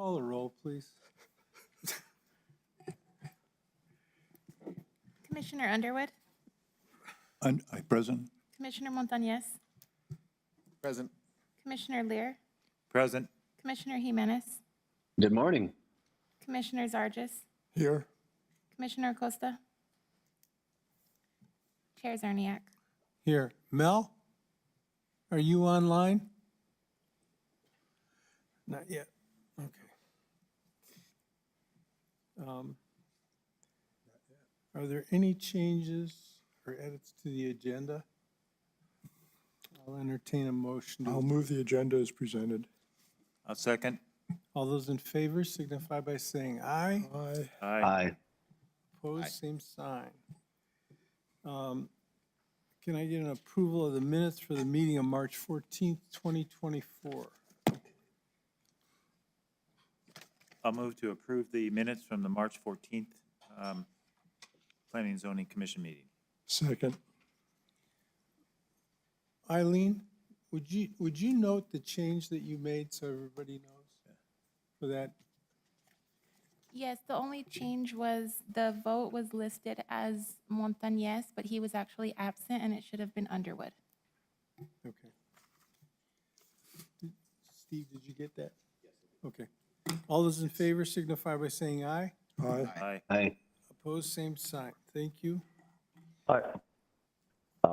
Call the roll, please. Commissioner Underwood, Present. Commissioner Montañez, Present. Commissioner Lear, Present. Commissioner Jimenez, Good morning. Commissioner Zargis, Here. Commissioner Acosta, Chair Zarniak. Here, Mel, are you online? Not yet, okay. Are there any changes or edits to the agenda? I'll entertain a motion. I'll move the agenda as presented. A second. All those in favor signify by saying aye. Aye. Aye. Opposed, same sign. Can I get an approval of the minutes for the meeting of March 14th, 2024? I'll move to approve the minutes from the March 14th Planning and Zoning Commission meeting. Second. Eileen, would you note the change that you made so everybody knows for that? Yes, the only change was the vote was listed as Montañez, but he was actually absent and it should have been Underwood. Okay. Steve, did you get that? Yes. Okay. All those in favor signify by saying aye. Aye. Aye. Aye. Opposed, same sign. Thank you. Hi.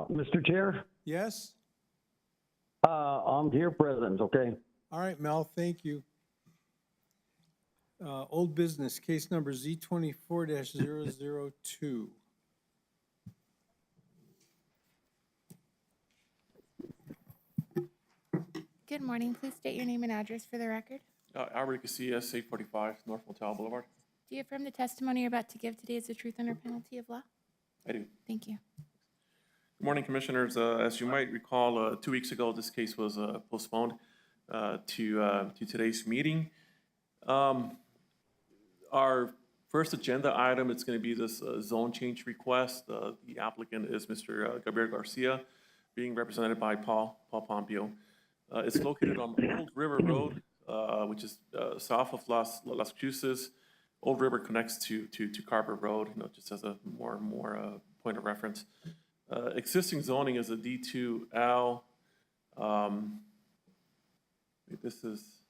Mr. Chair, Yes? I'm here present, okay? All right, Mel, thank you. Old business, case number Z24-002. Good morning. Please state your name and address for the record. Albert Casillas, 845 North Motel Boulevard. Do you affirm the testimony you're about to give today is the truth under penalty of law? I do. Thank you. Good morning, Commissioners. As you might recall, 2 weeks ago, this case was postponed to today's meeting. Our first agenda item, it's going to be this zone change request. The applicant is Mr. Gabriel Garcia, being represented by Paul Pompeo. It's located on Old River Road, which is south of Las Cruces. Old River connects to Carver Road, just as a more point of reference. Existing zoning is a D2L. This is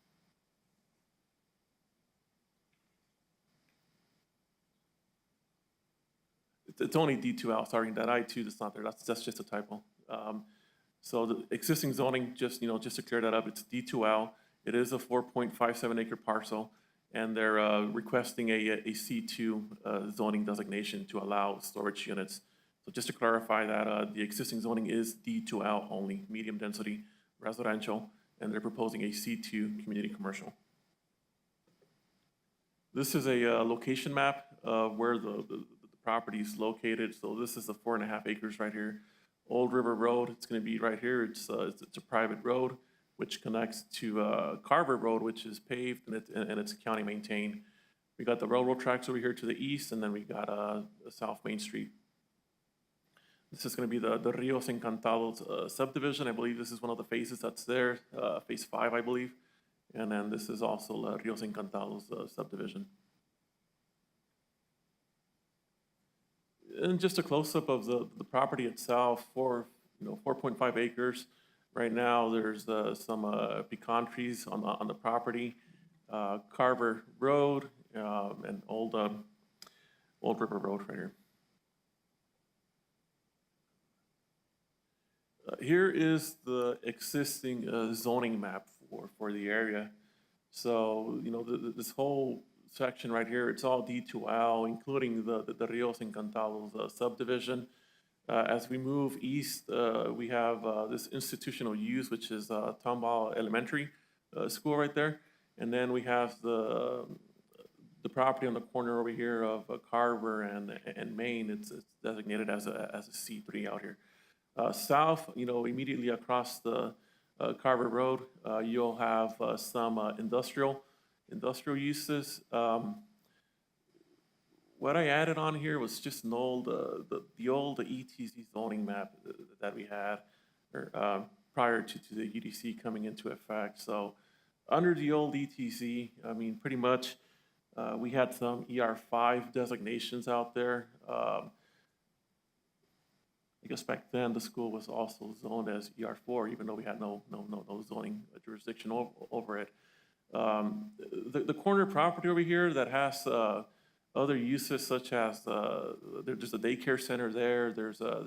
it's only D2L. Sorry, that I2 that's not there. That's just a typo. So the existing zoning, just to clear that up, it's D2L. It is a 4.57 acre parcel, and they're requesting a C2 zoning designation to allow storage units. So just to clarify that, the existing zoning is D2L only, medium density residential, and they're proposing a C2 community commercial. This is a location map of where the property is located. So this is the 4.5 acres right here. Old River Road, it's going to be right here. It's a private road which connects to Carver Road, which is paved and it's county maintained. We got the railroad tracks over here to the east, and then we got South Main Street. This is going to be the Rios Encantados subdivision. I believe this is one of the phases that's there, phase 5, I believe. And then this is also Rios Encantados subdivision. And just a close-up of the property itself, 4.5 acres. Right now, there's some pecan trees on the property, Carver Road, and Old River Road right here. Here is the existing zoning map for the area. So, this whole section right here, it's all D2L, including the Rios Encantados subdivision. As we move east, we have this institutional use, which is Tomball Elementary School right there. And then we have the property on the corner over here of Carver and Main. It's designated as a C3 out here. South, immediately across the Carver Road, you'll have some industrial uses. What I added on here was just an old, the old ETZ zoning map that we had prior to the UDC coming into effect. So under the old ETC, I mean, pretty much, we had some ER5 designations out there. I guess back then, the school was also zoned as ER4, even though we had no zoning jurisdiction over it. The corner property over here that has other uses such as there's a daycare center there, there's a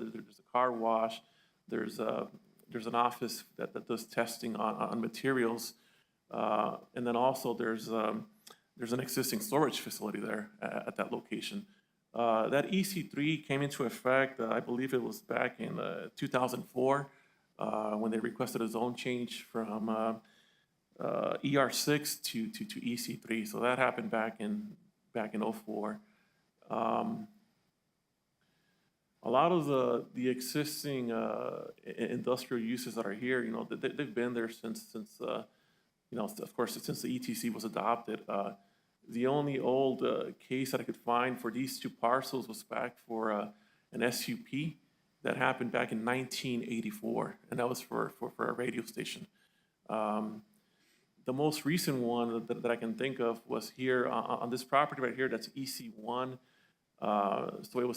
car wash, there's an office that does testing on materials, and then also there's an existing storage facility there at that location. That EC3 came into effect, I believe it was back in 2004, when they requested a zone change from ER6 to EC3. So that happened back in '04. A lot of the existing industrial uses that are here, you know, they've been there since you know, of course, since the ETC was adopted. The only old case that I could find for these two parcels was back for an SUP that happened back in 1984, and that was for a radio station. The most recent one that I can think of was here on this property right here, that's EC1. So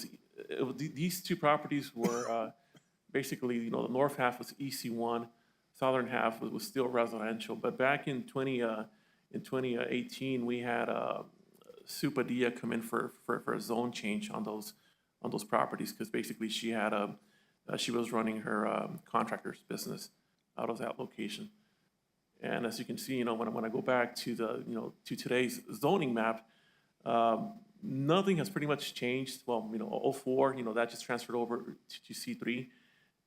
these two properties were basically, you know, the north half was EC1, southern half was still residential. But back in 2018, we had Supadia come in for a zone change on those properties, because basically she was running her contractor's business out of that location. And as you can see, you know, when I go back to to today's zoning map, nothing has pretty much changed. Well, you know, '04, you know, that just transferred over to C3.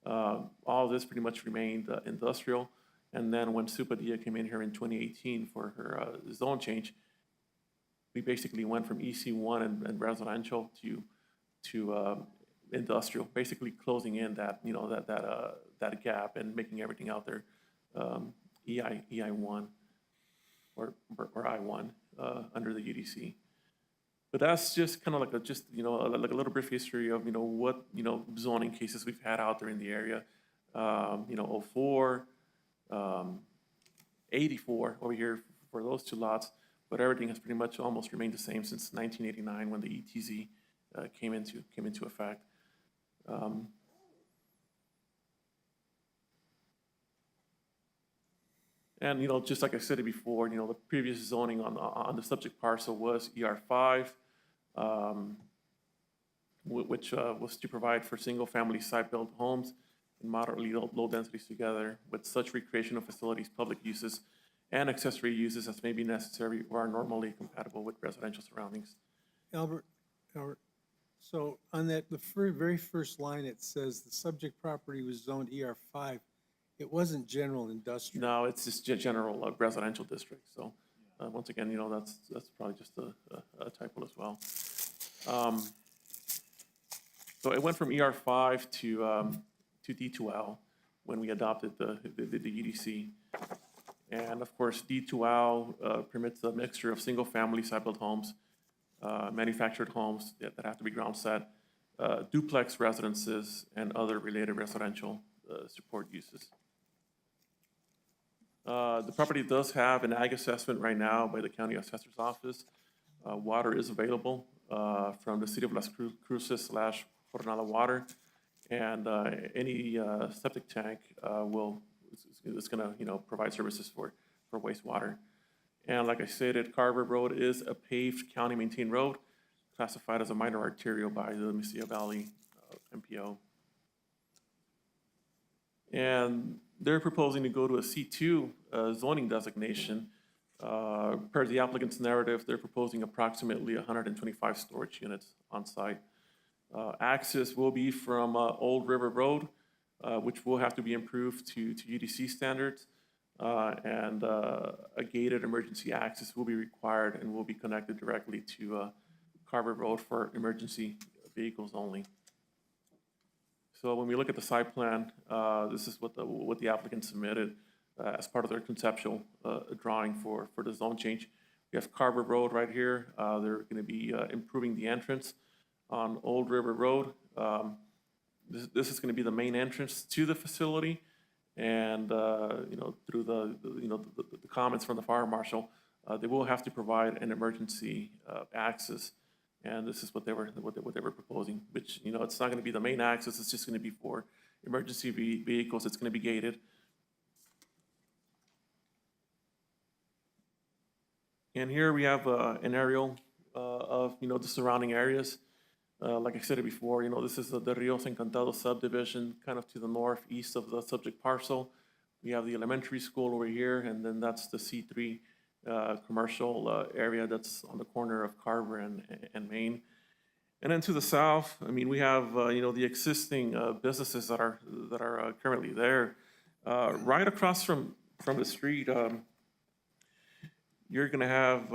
All of this pretty much remained industrial. And then when Supadia came in here in 2018 for her zone change, we basically went from EC1 and residential to industrial, basically closing in that, you know, that gap and making everything out there EI1 or I1 under the UDC. But that's just kind of like you know, like a little brief history of, you know, what, you know, zoning cases we've had out there in the area. You know, '04, 84 over here for those two lots, but everything has pretty much almost remained the same since 1989 when the ETZ came into effect. And, you know, just like I said it before, you know, the previous zoning on the subject parcel was ER5, which was to provide for single-family site-built homes and moderately low densities together with such recreational facilities, public uses, and accessory uses as may be necessary or are normally compatible with residential surroundings. Albert, so on that, the very first line, it says the subject property was zoned ER5. It wasn't general industrial. No, it's just general residential district. So once again, you know, that's probably just a typo as well. So it went from ER5 to D2L when we adopted the UDC. And of course, D2L permits a mixture of single-family site-built homes, manufactured homes that have to be ground set, duplex residences, and other related residential support uses. The property does have an ag assessment right now by the county assessor's office. Water is available from the city of Las Cruces / Jornada Water, and any septic tank is going to, you know, provide services for wastewater. And like I stated, Carver Road is a paved county maintained road, classified as a minor arterial by the Mesilla Valley MPO. And they're proposing to go to a C2 zoning designation. Per the applicant's narrative, they're proposing approximately 125 storage units on site. Access will be from Old River Road, which will have to be improved to UDC standards. And a gated emergency access will be required and will be connected directly to Carver Road for emergency vehicles only. So when we look at the site plan, this is what the applicant submitted as part of their conceptual drawing for the zone change. We have Carver Road right here. They're going to be improving the entrance on Old River Road. This is going to be the main entrance to the facility, And, through the comments from the fire marshal, they will have to provide an emergency access. And this is what they were proposing, which, it's not going to be the main access, it's just going to be for emergency vehicles, it's going to be gated. And here we have an aerial of, the surrounding areas. Like I said it before, this is the Rios Encantados subdivision, kind of to the northeast of the subject parcel. We have the elementary school over here, and then that's the C3 commercial area that's on the corner of Carver and Main. And then to the south, we have, the existing businesses that are currently there. Right across from the street, you're going to have,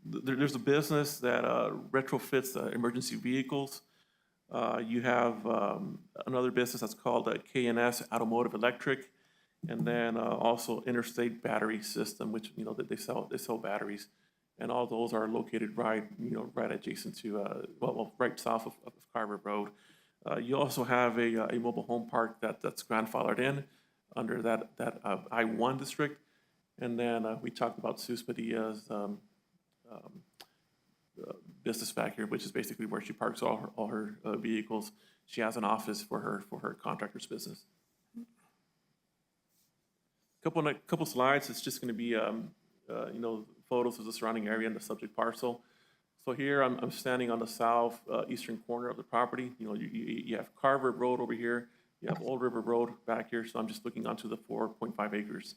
there's a business that retrofits emergency vehicles. You have another business that's called K&S Automotive Electric, and then also Interstate Battery System, which, that they sell batteries. And all those are located right adjacent to, right south of Carver Road. You also have a mobile home park that's grandfathered in under that I-1 district. And then we talked about Sus Padilla's business back here, which is basically where she parks all her vehicles. She has an office for her contractor's business. Couple slides. It's just going to be photos of the surrounding area and the subject parcel. So here I'm standing on the south eastern corner of the property. You have Carver Road over here. You have Old River Road back here. So I'm just looking onto the 4.5 acres.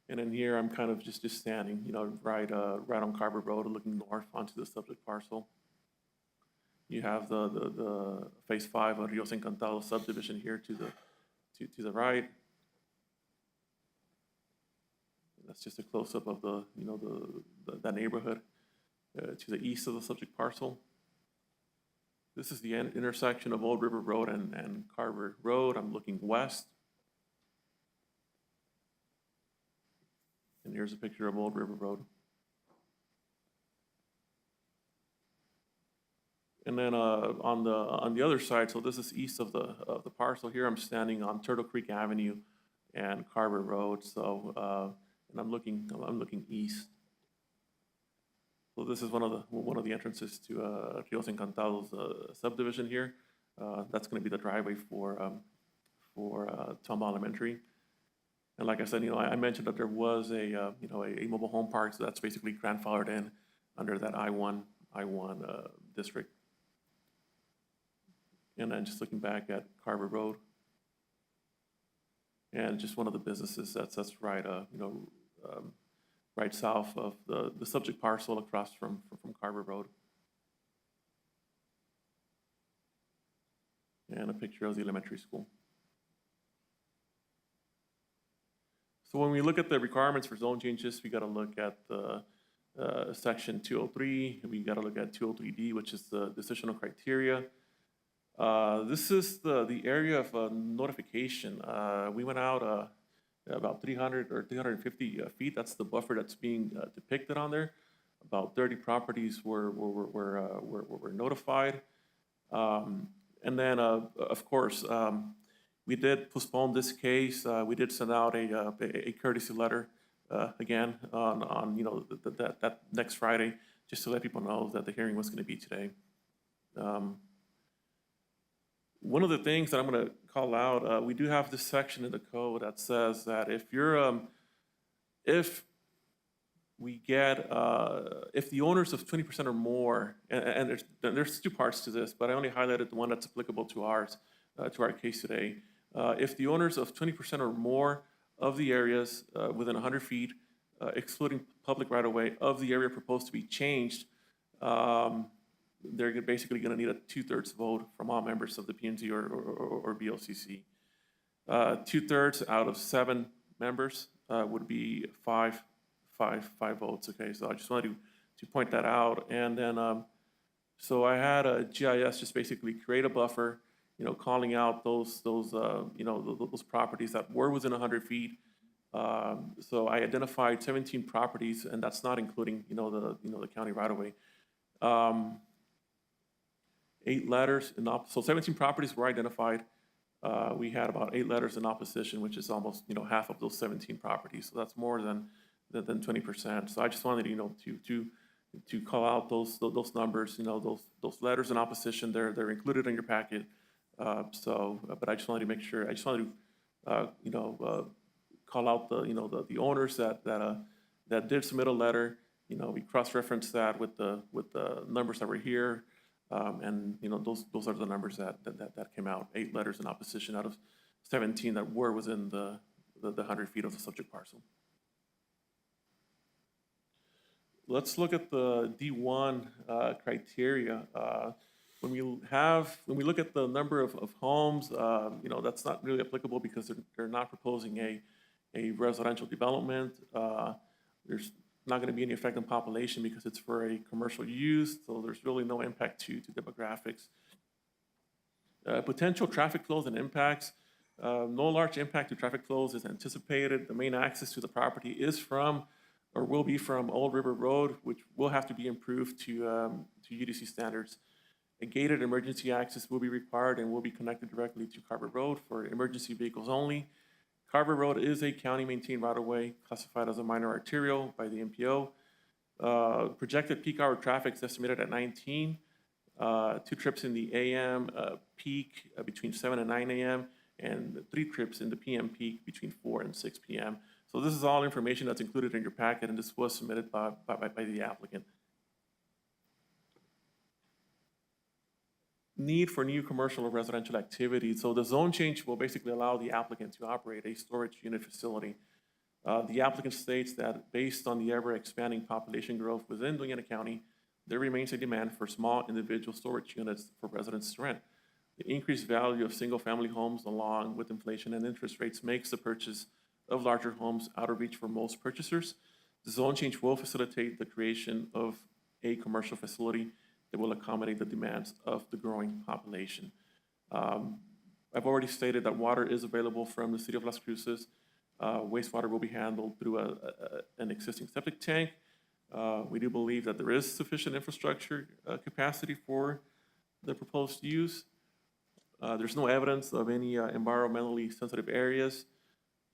And then here I'm kind of just standing, right on Carver Road, looking north onto the subject parcel. You have the Phase 5 of Rios Encantados subdivision here to the right. That's just a close-up of that neighborhood to the east of the subject parcel. This is the intersection of Old River Road and Carver Road. I'm looking west. And here's a picture of Old River Road. And then on the other side, so this is east of the parcel here. I'm standing on Turtle Creek Avenue and Carver Road. So and I'm looking east. So this is one of the entrances to Rios Encantados subdivision here. That's going to be the driveway for Tomba Elementary. And like I said, I mentioned that there was a mobile home park, so that's basically grandfathered in under that I-1 district. And then just looking back at Carver Road, and just one of the businesses that's right, right south of the subject parcel across from Carver Road. And a picture of the elementary school. So when we look at the requirements for zone changes, we got to look at the section 203. We got to look at 203D, which is the decisional criteria. This is the area of notification. We went out about 300 or 350 feet. That's the buffer that's being depicted on there. About 30 properties were notified. And then, of course, we did postpone this case. We did send out a courtesy letter again on that next Friday, just to let people know that the hearing was going to be today. One of the things that I'm going to call out, we do have this section in the code that says that if the owners of 20% or more, and there's two parts to this, but I only highlighted the one that's applicable to our case today. If the owners of 20% or more of the areas within 100 feet, excluding public right-of-way, of the area proposed to be changed, they're basically going to need a 2/3 vote from all members of the P&Z or BOCC. 2/3 out of 7 members would be five votes. Okay, so I just wanted to point that out. And then, so I had a GIS just basically create a buffer, calling out those properties that were within 100 feet. So I identified 17 properties, and that's not including the county right-of-way. 8 letters so 17 properties were identified. We had about 8 letters in opposition, which is almost, half of those 17 properties. So that's more than 20%. So I just wanted, to call out those numbers, those letters in opposition, they're included in your packet. But I just wanted to make sure, call out the owners that did submit a letter. We cross-referenced that with the numbers that were here. And those are the numbers that came out. 8 letters in opposition out of 17 that were within the 100 feet of the subject parcel. Let's look at the D1 criteria. When we look at the number of homes, that's not really applicable because they're not proposing a residential development. There's not going to be any effect on population because it's for a commercial use, so there's really no impact to demographics. Potential traffic flows and impacts. No large impact to traffic flows is anticipated. The main access to the property is from, or will be from, Old River Road, which will have to be improved to UDC standards. A gated emergency access will be required and will be connected directly to Carver Road for emergency vehicles only. Carver Road is a county-maintained right-of-way classified as a minor arterial by the MPO. Projected peak hour traffic is estimated at 19. 2 trips in the AM peak between 7 and 9 a.m. and 3 trips in the PM peak between 4 and 6 p.m. So this is all information that's included in your packet, and this was submitted by the applicant. Need for new commercial or residential activity. So the zone change will basically allow the applicant to operate a storage unit facility. The applicant states that based on the ever-expanding population growth within Doña County, there remains a demand for small individual storage units for residents to rent. The increased value of single-family homes along with inflation and interest rates makes the purchase of larger homes out of reach for most purchasers. The zone change will facilitate the creation of a commercial facility that will accommodate the demands of the growing population. I've already stated that water is available from the city of Las Cruces. Wastewater will be handled through an existing septic tank. We do believe that there is sufficient infrastructure capacity for the proposed use. There's no evidence of any environmentally sensitive areas.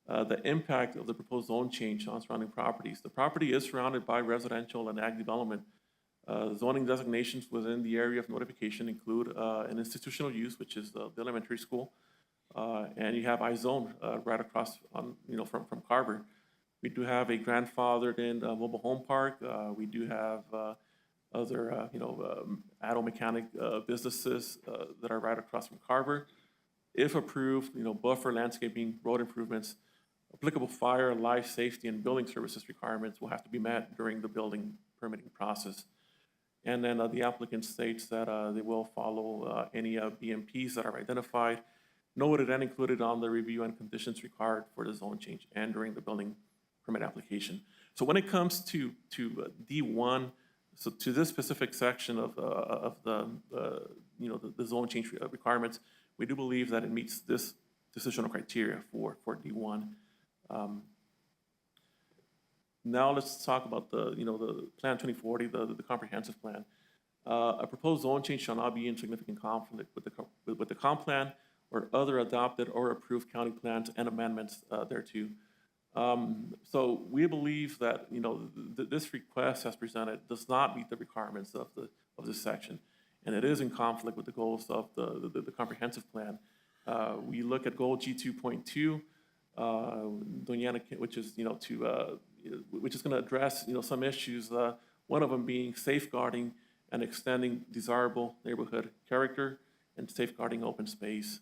The impact of the proposed zone change on surrounding properties. The property is surrounded by residential and ag development. Zoning designations within the area of notification include an institutional use, which is the elementary school, and you have I-zone right across from Carver. We do have a grandfathered in mobile home park. We do have other auto mechanic businesses that are right across from Carver. If approved, buffer landscaping, road improvements, applicable fire, life safety, and building services requirements will have to be met during the building permitting process. And then the applicant states that they will follow any BMPs that are identified, noted and included on the review and conditions required for the zone change and during the building permit application. So when it comes to D1, so to this specific section of the zone change requirements, we do believe that it meets this decisional criteria for D1. Now let's talk about the Plan 2040, the comprehensive plan. A proposed zone change shall not be in significant conflict with the comp plan or other adopted or approved county plans and amendments thereto. So we believe that this request as presented does not meet the requirements of this section, and it is in conflict with the goals of the comprehensive plan. We look at goal G2.2, Doña, which is which is going to address some issues. One of them being safeguarding and extending desirable neighborhood character and safeguarding open space.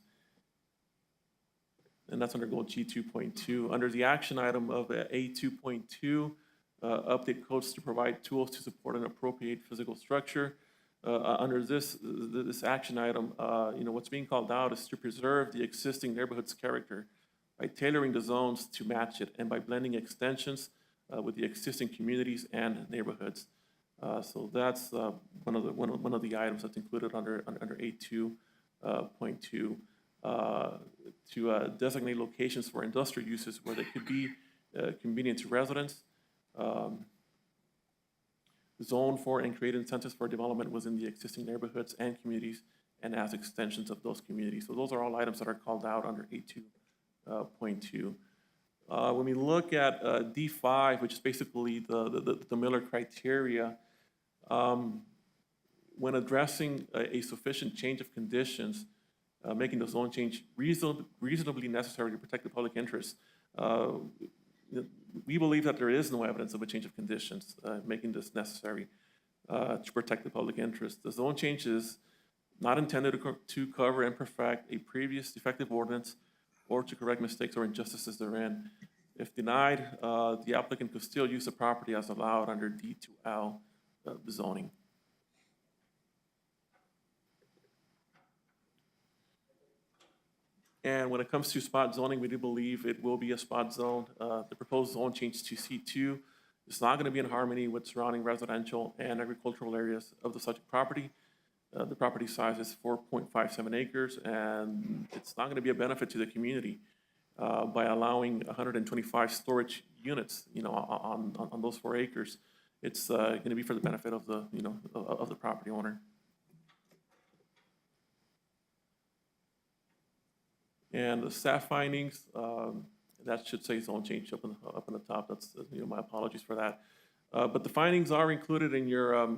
And that's under goal G2.2. Under the action item of A2.2, update codes to provide tools to support an appropriate physical structure. Under this action item, what's being called out is to preserve the existing neighborhood's character by tailoring the zones to match it and by blending extensions with the existing communities and neighborhoods. So that's one of the items that's included under A2.2 to designate locations for industrial uses where they could be convenient to residents. Zone for and create incentives for development within the existing neighborhoods and communities and as extensions of those communities. So those are all items that are called out under 8.2. When we look at D5, which is basically the Miller criteria, when addressing a sufficient change of conditions, making the zone change reasonably necessary to protect the public interest, we believe that there is no evidence of a change of conditions making this necessary to protect the public interest. The zone change is not intended to cover and perfect a previous defective ordinance or to correct mistakes or injustices therein. If denied, the applicant could still use the property as allowed under D2L zoning. And when it comes to spot zoning, we do believe it will be a spot zone. The proposed zone change to C2 is not going to be in harmony with surrounding residential and agricultural areas of the subject property. The property size is 4.57 acres, and it's not going to be a benefit to the community by allowing 125 storage units, on those 4 acres. It's going to be for the benefit of the, of the property owner. And the staff findings, that should say zone change up in the top. That's, my apologies for that. But the findings are included in your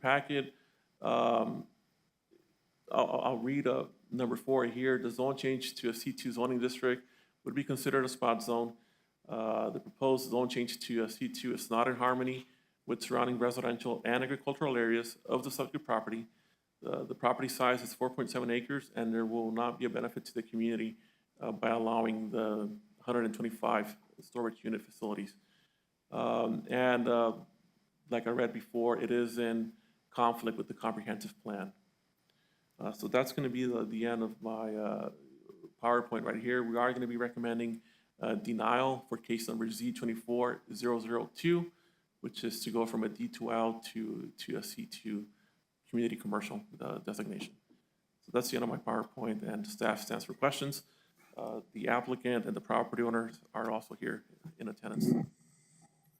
packet. I'll read number 4 here. The zone change to a C2 zoning district would be considered a spot zone. The proposed zone change to a C2 is not in harmony with surrounding residential and agricultural areas of the subject property. The property size is 4.7 acres, and there will not be a benefit to the community by allowing the 125 storage unit facilities. Like I read before, it is in conflict with the comprehensive plan. So that's going to be the end of my PowerPoint right here. We are going to be recommending denial for case number Z24002, which is to go from a D2L to a C2 community commercial designation. So that's the end of my PowerPoint, and staff stands for questions. The applicant and the property owners are also here in attendance.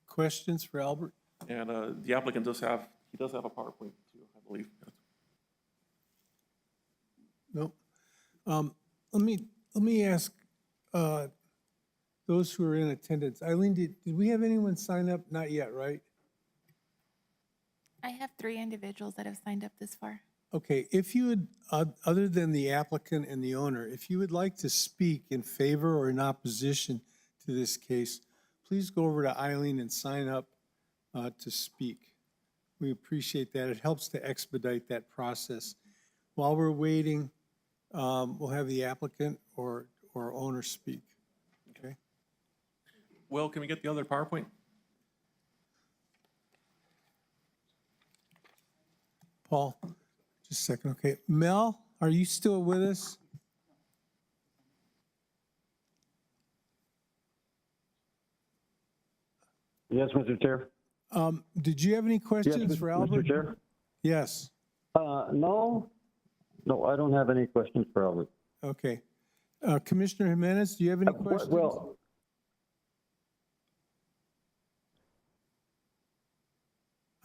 Questions for Albert? And the applicant does have a PowerPoint too, I believe. No. Let me ask those who are in attendance. Eileen, did we have anyone sign up? Not yet, right? I have 3 individuals that have signed up this far. Okay, if you would, other than the applicant and the owner, if you would like to speak in favor or in opposition to this case, please go over to Eileen and sign up to speak. We appreciate that. It helps to expedite that process. While we're waiting, we'll have the applicant or owner speak. Okay. Will, can we get the other PowerPoint? Paul, just a second. Okay. Mel, are you still with us? Yes, Mr. Chair. Did you have any Yes, questions for Albert? Mr. Chair. Yes. No, I don't have any questions for Albert. Okay. Commissioner Jimenez, do you have any questions? Well,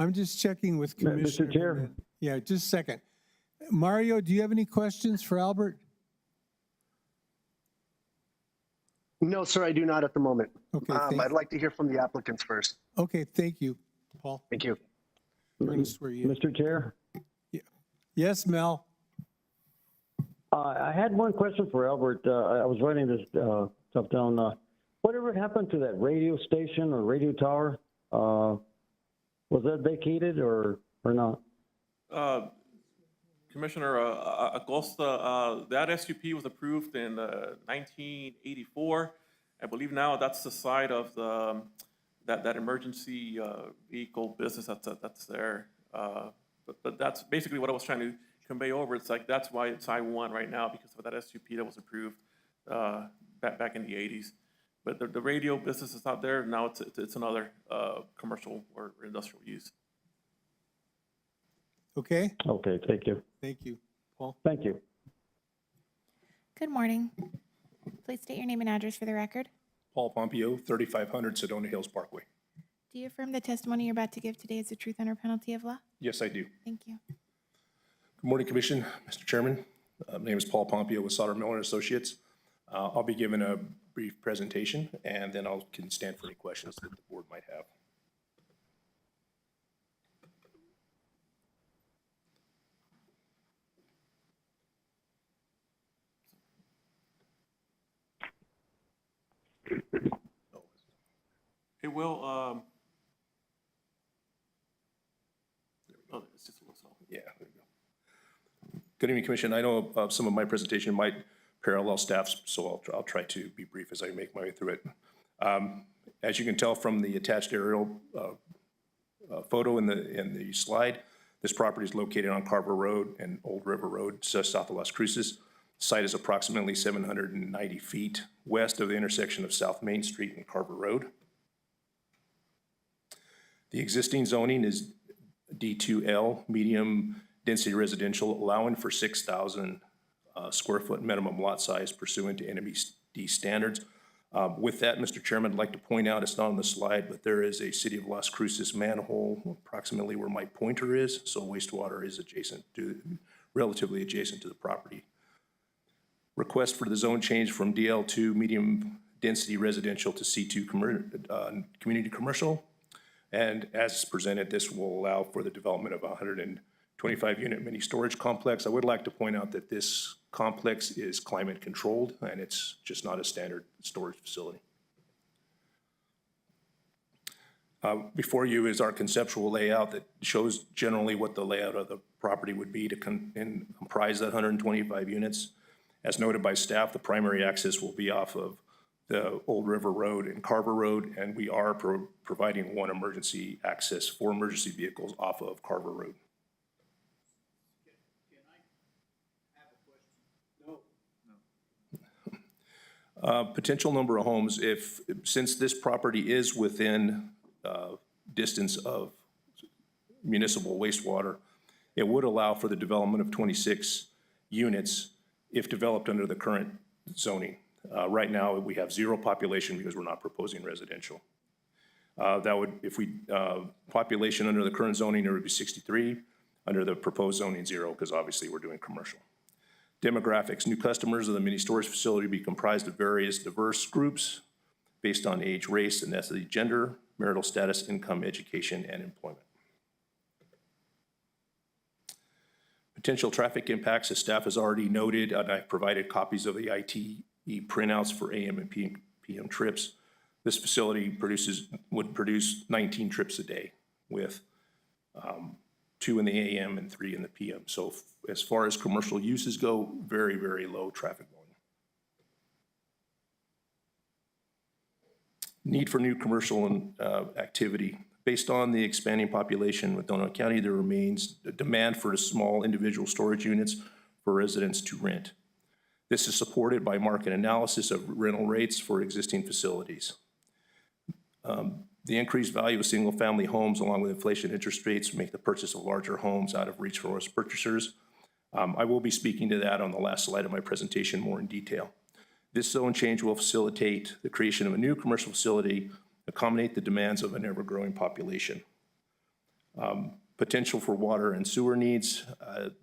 I'm just checking with Commissioner. Mr. Chair. Jimenez. Yeah, just a second. Mario, do you have any questions for Albert? No, sir, I do not at the moment. Okay, I'd like to hear from the applicants first. okay, thank you, Paul. Thank you. I'm going to swear you in. Mr. Chair, Yes, Mel? I had one question for Albert. I was writing this stuff down. Whatever happened to that radio station or radio tower? Was that vacated or not? Commissioner Acosta, that SUP was approved in 1984. I believe now that's the site of that emergency vehicle business that's there. But that's basically what I was trying to convey over. It's like that's why it's I-1 right now, because of that SUP that was approved back in the 80s. But the radio business is not there now. It's another commercial or industrial use. Okay, Okay, thank you. thank you. Paul? Thank you. Good morning. Please state your name and address for the record. Paul Pompeo, 3500 Sedona Hills Parkway. Do you affirm the testimony you're about to give today is the truth under penalty of law? Yes, I do. Thank you. Good Morning, Commission, Mr. Chairman. My name is Paul Pompeo with Sauter Miller Associates. I'll be giving a brief presentation, and then I can stand for any questions that the board might have. It will, oh, it's just a little slow. Yeah, there you go. Good evening, Commission. I know some of my presentation might parallel staff's, so I'll try to be brief as I make my way through it. As you can tell from the attached aerial photo in the slide, this property is located on Carver Road and Old River Road, just south of Las Cruces. Site is approximately 790 feet west of the intersection of South Main Street and Carver Road. The existing zoning is D2L, medium density residential, allowing for 6,000 square foot minimum lot size pursuant to NMD standards. With that, Mr. Chairman, I'd like to point out, it's not on the slide, but there is a City of Las Cruces manhole approximately where my pointer is, so wastewater is relatively adjacent to the property. Request for the zone change from DL2 medium density residential to C2 community commercial. And as presented, this will allow for the development of a 125 unit mini storage complex. I would like to point out that this complex is climate controlled and it's just not a standard storage facility. Before you is our conceptual layout that shows generally what the layout of the property would be to comprise that 125 units. As noted by staff, the primary access will be off of the Old River Road and Carver Road, and we are providing one emergency access for emergency vehicles off of Carver Road. Potential number of homes, since this property is within distance of municipal wastewater, it would allow for the development of 26 units if developed under the current zoning. Right now, we have 0 population because we're not proposing residential. That would, if we, population under the current zoning, there would be 63. Under the proposed zoning, 0, because obviously we're doing commercial. Demographics, new customers of the mini storage facility be comprised of various diverse groups based on age, race, ethnicity, gender, marital status, income, education, and employment. Potential traffic impacts, as staff has already noted, and I've provided copies of the ITE printouts for AM and PM trips. This facility would produce 19 trips a day with 2 in the AM and 3 in the PM. So as far as commercial uses go, very, very low traffic volume. Need for new commercial activity. Based on the expanding population with Doña County, there remains a demand for small individual storage units for residents to rent. This is supported by market analysis of rental rates for existing facilities. The increased value of single-family homes along with inflation interest rates make the purchase of larger homes out of reach for most purchasers. I will be speaking to that on the last slide of my presentation more in detail. This zone change will facilitate the creation of a new commercial facility, accommodate the demands of an ever-growing population. Potential for water and sewer needs.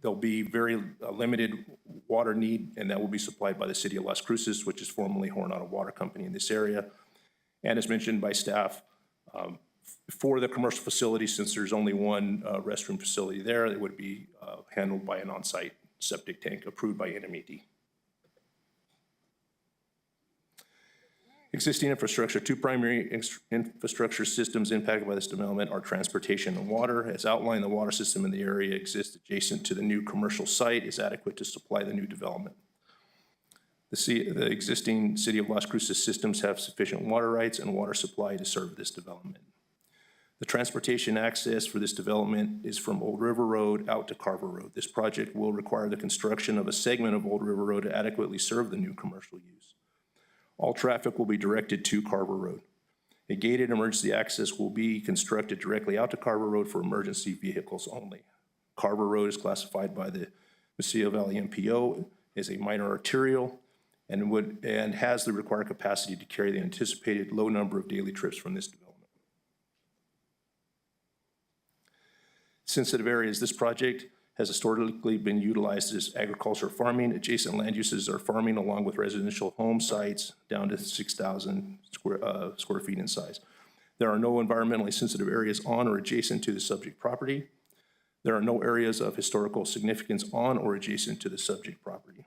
There'll be very limited water need, and that will be supplied by the City of Las Cruces, which is formerly Coronado Water Company in this area. And as mentioned by staff, for the commercial facility, since there's only one restroom facility there, it would be handled by an on-site septic tank approved by NMD. Existing infrastructure, 2 primary infrastructure systems impacted by this development are transportation and water. As outlined, the water system in the area exists adjacent to the new commercial site is adequate to supply the new development. The existing City of Las Cruces systems have sufficient water rights and water supply to serve this development. The transportation access for this development is from Old River Road out to Carver Road. This project will require the construction of a segment of Old River Road to adequately serve the new commercial use. All traffic will be directed to Carver Road. A gated emergency access will be constructed directly out to Carver Road for emergency vehicles only. Carver Road is classified by the Mesilla Valley MPO as a minor arterial and has the required capacity to carry the anticipated low number of daily trips from this development. Sensitive areas, this project has historically been utilized as agricultural farming. Adjacent land uses are farming along with residential home sites down to 6,000 square feet in size. There are no environmentally sensitive areas on or adjacent to the subject property. There are no areas of historical significance on or adjacent to the subject property.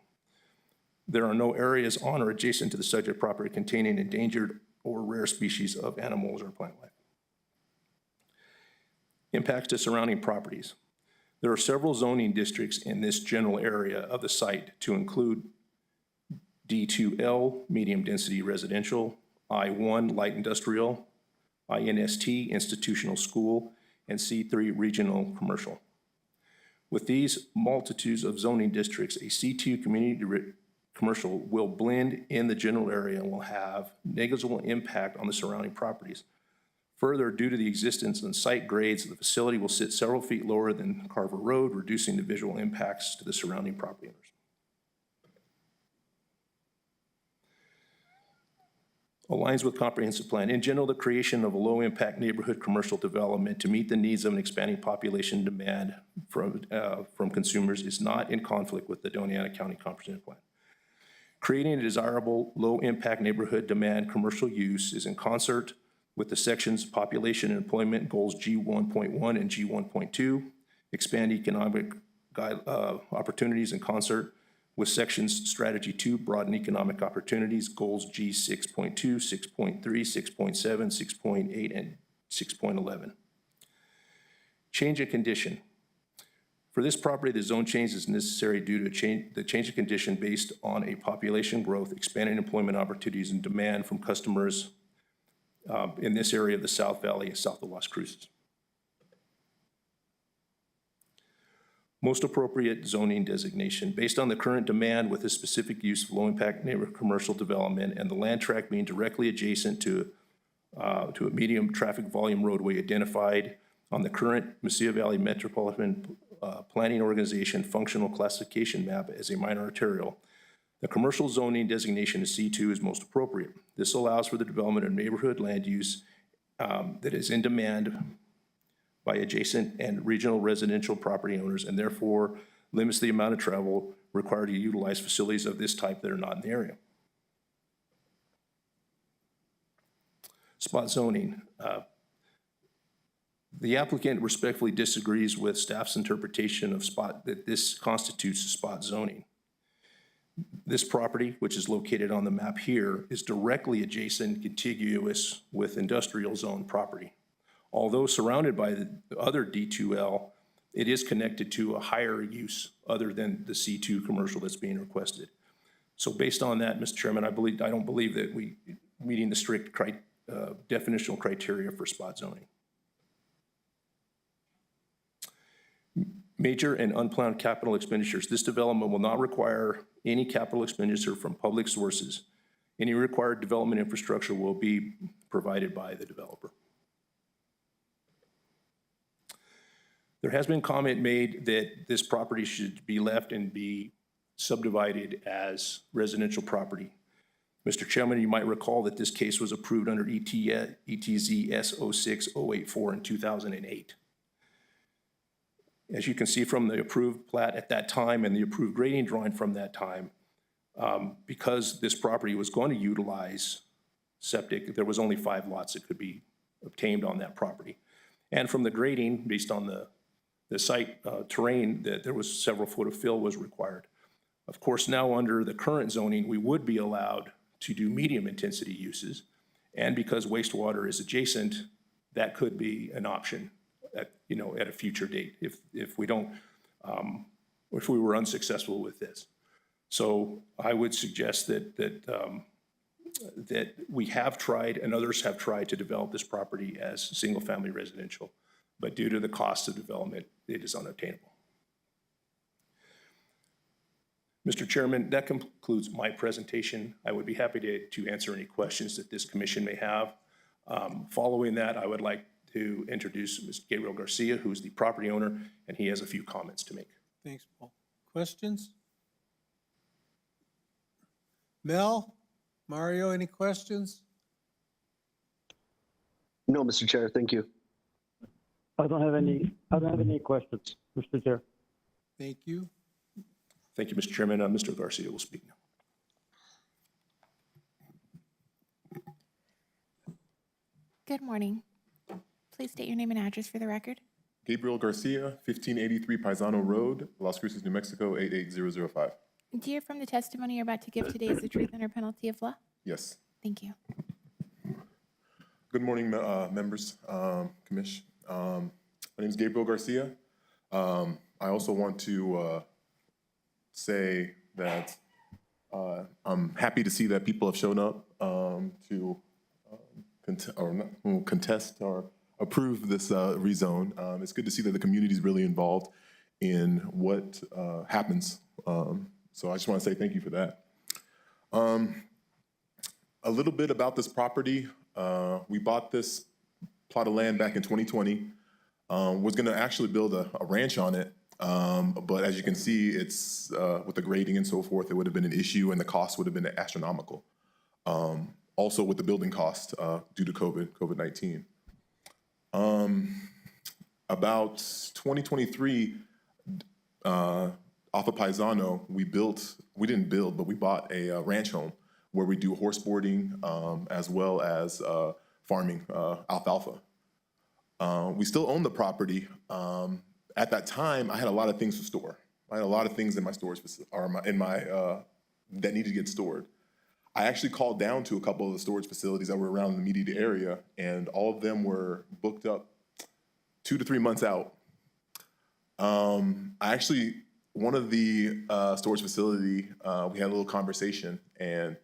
There are no areas on or adjacent to the subject property containing endangered or rare species of animals or plant life. Impacts to surrounding properties. There are several zoning districts in this general area of the site to include D2L, medium density residential, I1, light industrial, INST, institutional school, and C3, regional commercial. With these multitudes of zoning districts, a C2 community commercial will blend in the general area and will have negligible impact on the surrounding properties. Further, due to the existence and site grades, the facility will sit several feet lower than Carver Road, reducing the visual impacts to the surrounding property owners. Aligns with comprehensive plan. In general, the creation of a low-impact neighborhood commercial development to meet the needs of an expanding population demand from consumers is not in conflict with the Doña County Comprehensive Plan. Creating a desirable low-impact neighborhood demand commercial use is in concert with the section's population and employment goals G1.1 and G1.2, expand economic opportunities in concert with sections strategy 2, broaden economic opportunities, goals G6.2, 6.3, 6.7, 6.8, and 6.11. Change of condition. For this property, the zone change is necessary due to the change of condition based on a population growth, expanding employment opportunities, and demand from customers in this area of the South Valley and south of Las Cruces. Most appropriate zoning designation. Based on the current demand with a specific use of low-impact neighborhood commercial development and the land tract being directly adjacent to a medium traffic volume roadway identified on the current Mesilla Valley Metropolitan Planning Organization functional classification map as a minor arterial, the commercial zoning designation of C2 is most appropriate. This allows for the development of neighborhood land use that is in demand by adjacent and regional residential property owners and therefore limits the amount of travel required to utilize facilities of this type that are not in the area. Spot zoning. The applicant respectfully disagrees with staff's interpretation of that this constitutes spot zoning. This property, which is located on the map here, is directly adjacent, contiguous with industrial zone property. Although surrounded by the other D2L, it is connected to a higher use other than the C2 commercial that's being requested. So based on that, Mr. Chairman, I don't believe that we meeting the strict definitional criteria for spot zoning. Major and unplanned capital expenditures. This development will not require any capital expenditure from public sources. Any required development infrastructure will be provided by the developer. There has been comment made that this property should be left and be subdivided as residential property. Mr. Chairman, you might recall that this case was approved under ETZ S06084 in 2008. As you can see from the approved plat at that time and the approved grading drawing from that time, because this property was going to utilize septic, there was only 5 lots that could be obtained on that property. And from the grading, based on the site terrain, that there was several foot of fill was required. Of course, now under the current zoning, we would be allowed to do medium intensity uses. And because wastewater is adjacent, that could be an option at a future date if we don't, if we were unsuccessful with this. So I would suggest that we have tried and others have tried to develop this property as single family residential, but due to the cost of development, it is unobtainable. Mr. Chairman, that concludes my presentation. I would be happy to answer any questions that this commission may have. Following that, I would like to introduce Mr. Gabriel Garcia, who is the property owner, and he has a few comments to make. Thanks, Paul. Questions? Mel, Mario, any questions? No, Mr. Chair, thank you. I don't have any questions, Mr. Chair. Thank you. Thank you, Mr. Chairman. Mr. Garcia will speak now. Good morning. Please state your name and address for the record. Gabriel Garcia, 1583 Paisano Road, Las Cruces, New Mexico, 88005. Do you affirm the testimony you're about to give today is the truth under penalty of law? Yes. Thank you. Good morning, members, commish. My name is Gabriel Garcia. I also want to say that I'm happy to see that people have shown up to contest or approve this rezone. It's good to see that the community is really involved in what happens. So I just want to say thank you for that. A little bit about this property. We bought this plot of land back in 2020. Was going to actually build a ranch on it. But as you can see, it's with the grading and so forth, it would have been an issue and the cost would have been astronomical. Also with the building cost due to COVID-19. About 2023, off of Paisano, we didn't build, but we bought a ranch home where we do horse boarding as well as farming alfalfa. We still own the property. At that time, I had a lot of things to store. I had a lot of things in my storage that needed to get stored. I actually called down to a couple of the storage facilities that were around the immediate area, and all of them were booked up 2 to 3 months out. One of the storage facility, we had a little conversation, and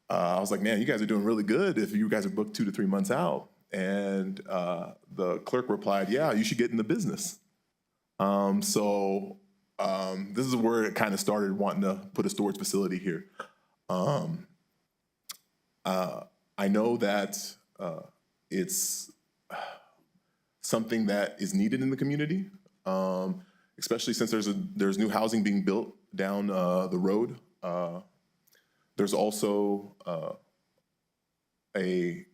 I was like, man, you guys are doing really good if you guys are booked 2 to 3 months out. And the clerk replied, yeah, you should get in the business. This is where it kind of started wanting to put a storage facility here. I know that it's something that is needed in the community, especially since there's new housing being built down the road. There's also a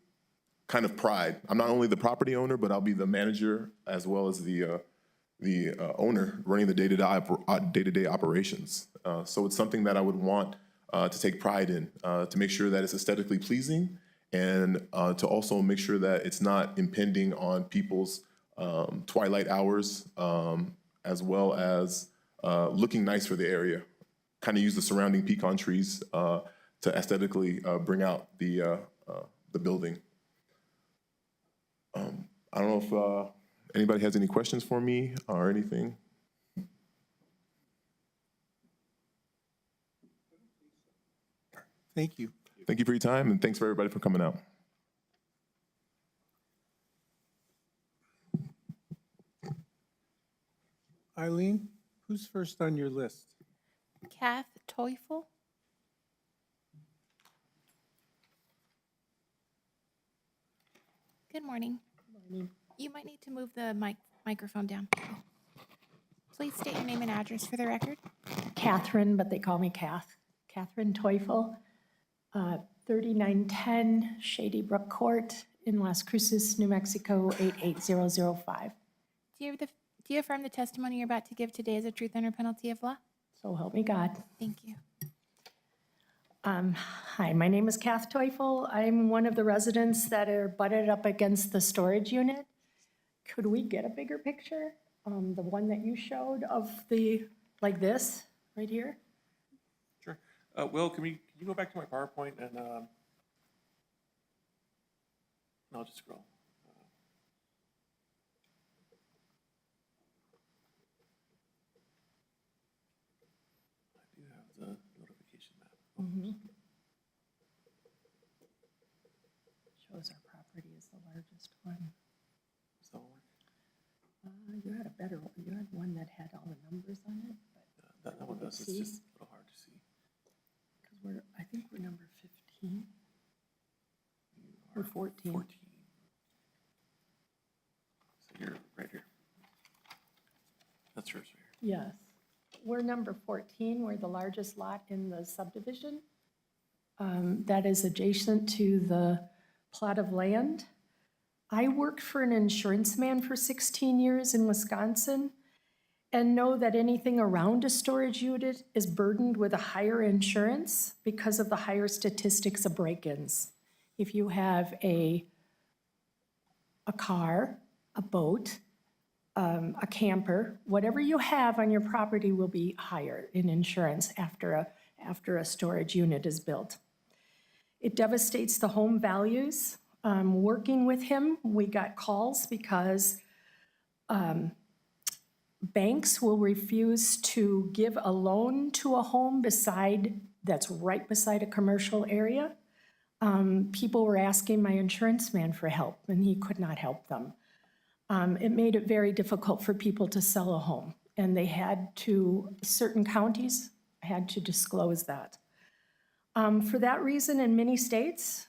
kind of pride. I'm not only the property owner, but I'll be the manager as well as the owner running the day-to-day operations. So it's something that I would want to take pride in, to make sure that it's aesthetically pleasing, and to also make sure that it's not impinging on people's twilight hours, as well as looking nice for the area. Kind of use the surrounding pecan trees to aesthetically bring out the building. I don't know if anybody has any questions for me or anything. Thank you. Thank you for your time, and thanks for everybody for coming out. Eileen, who's first on your list? Kath Teufel? Good morning. You might need to move the microphone down. Please state your name and address for the record. Catherine, but they call me Kath. Catherine Teufel, 3910 Shady Brook Court in Las Cruces, New Mexico, 88005. Do you affirm the testimony you're about to give today is a truth under penalty of law? So help me God. Thank you. Hi, my name is Kath Teufel. I'm one of the residents that are butted up against the storage unit. Could we get a bigger picture? The one that you showed of like this, right here? Sure. Will, can you go back to my PowerPoint and I'll just scroll. I do have the notification map. Shows our property is the largest one. Does that work? You had a better one. You had one that had all the numbers on it, but That one does. It's see? just a little hard to see. because I think we're number 15. We're 14. 14. So you're right here. That's yours right here. Yes. We're number 14. We're the largest lot in the subdivision that is adjacent to the plot of land. I worked for an insurance man for 16 years in Wisconsin, and know that anything around a storage unit is burdened with a higher insurance because of the higher statistics of break-ins. If you have a car, a boat, a camper, whatever you have on your property will be higher in insurance after a storage unit is built. It devastates the home values. Working with him, we got calls because banks will refuse to give a loan to a home that's right beside a commercial area. People were asking my insurance man for help, and he could not help them. It made it very difficult for people to sell a home, and certain counties had to disclose that. For that reason, in many states,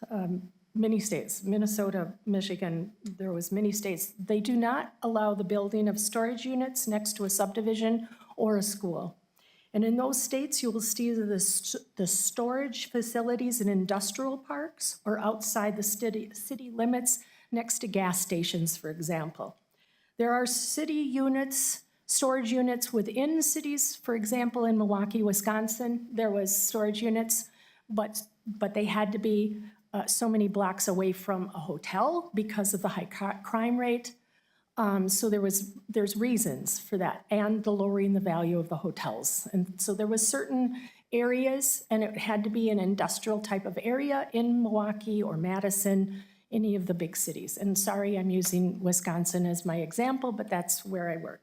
Minnesota, Michigan, there was many states, they do not allow the building of storage units next to a subdivision or a school. And in those states, you will see the storage facilities in industrial parks or outside the city limits next to gas stations, for example. There are city units, storage units within cities. For example, in Milwaukee, Wisconsin, there was storage units, but they had to be so many blocks away from a hotel because of the high crime rate. So there's reasons for that, and the lowering the value of the hotels. And so there was certain areas, and it had to be an industrial type of area in Milwaukee or Madison, any of the big cities. And sorry, I'm using Wisconsin as my example, but that's where I work.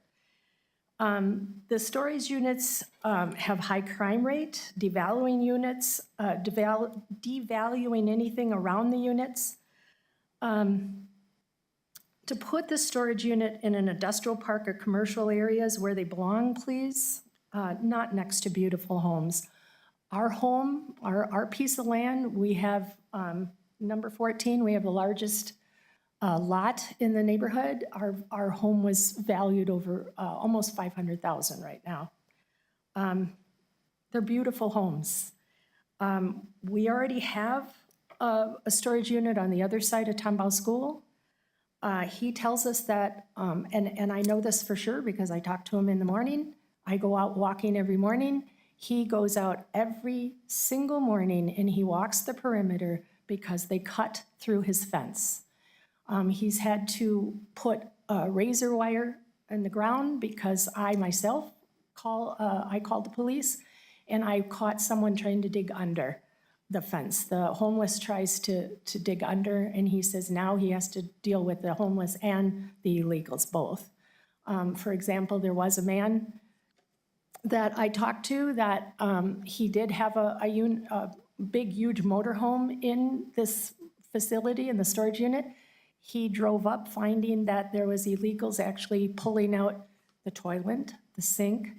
The storage units have high crime rate, devaluing units, devaluing anything around the units. To put the storage unit in an industrial park or commercial areas where they belong, please, not next to beautiful homes. Our home, our piece of land, we have number 14, we have the largest lot in the neighborhood. Our home was valued over almost $500,000 right now. They're beautiful homes. We already have a storage unit on the other side of Tomball School. He tells us that, and I know this for sure because I talk to him in the morning. I go out walking every morning. He goes out every single morning and he walks the perimeter because they cut through his fence. He's had to put razor wire in the ground because I myself called the police and I caught someone trying to dig under the fence. The homeless tries to dig under, and he says now he has to deal with the homeless and the illegals both. For example, there was a man that I talked to that he did have a big, huge motorhome in this facility, in the storage unit. He drove up finding that there was illegals actually pulling out the toilet, the sink,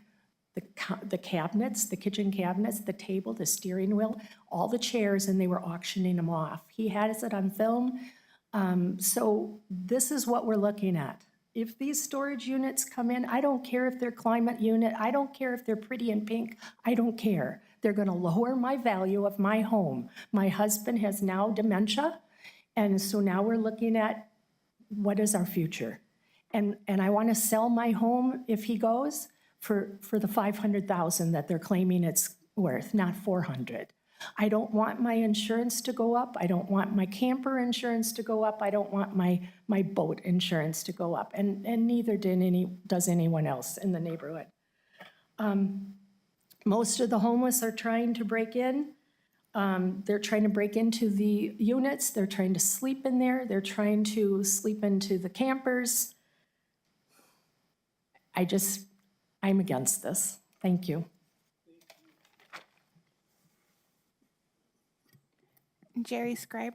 the cabinets, the kitchen cabinets, the table, the steering wheel, all the chairs, and they were auctioning them off. He has it on film. So this is what we're looking at. If these storage units come in, I don't care if they're climate unit, I don't care if they're pretty and pink, I don't care. They're gonna lower my value of my home. My husband has now dementia, and so now we're looking at what is our future. And I wanna sell my home if he goes, for the $500,000 that they're claiming it's worth, not $400,000. I don't want my insurance to go up. I don't want my camper insurance to go up. I don't want my boat insurance to go up. And neither does anyone else in the neighborhood. Most of the homeless are trying to break in. They're trying to break into the units. They're trying to sleep in there. They're trying to sleep into the campers. I'm against this. Thank you. Jerry Scribner.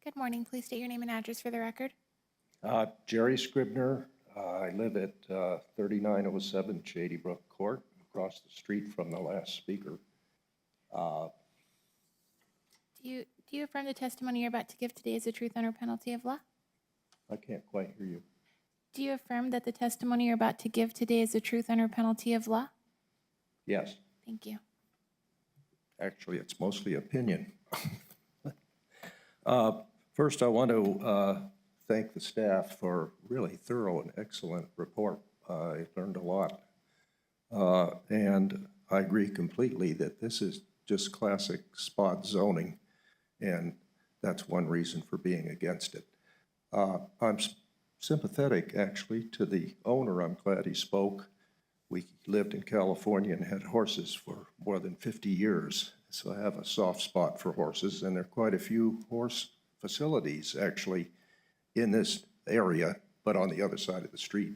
Good morning. Please state your name and address for the record. Jerry Scribner. I live at 3907 Shady Brook Court, across the street from the last speaker. Do you affirm the testimony you're about to give today is the truth under penalty of law? I can't quite hear you. Do you affirm that the testimony you're about to give today is the truth under penalty of law? Yes. Thank you. Actually, it's mostly opinion. First, I want to thank the staff for a really thorough and excellent report. I learned a lot. And I agree completely that this is just classic spot zoning, and that's one reason for being against it. I'm sympathetic, actually, to the owner. I'm glad he spoke. We lived in California and had horses for more than 50 years, so I have a soft spot for horses, and there are quite a few horse facilities, actually, in this area, but on the other side of the street.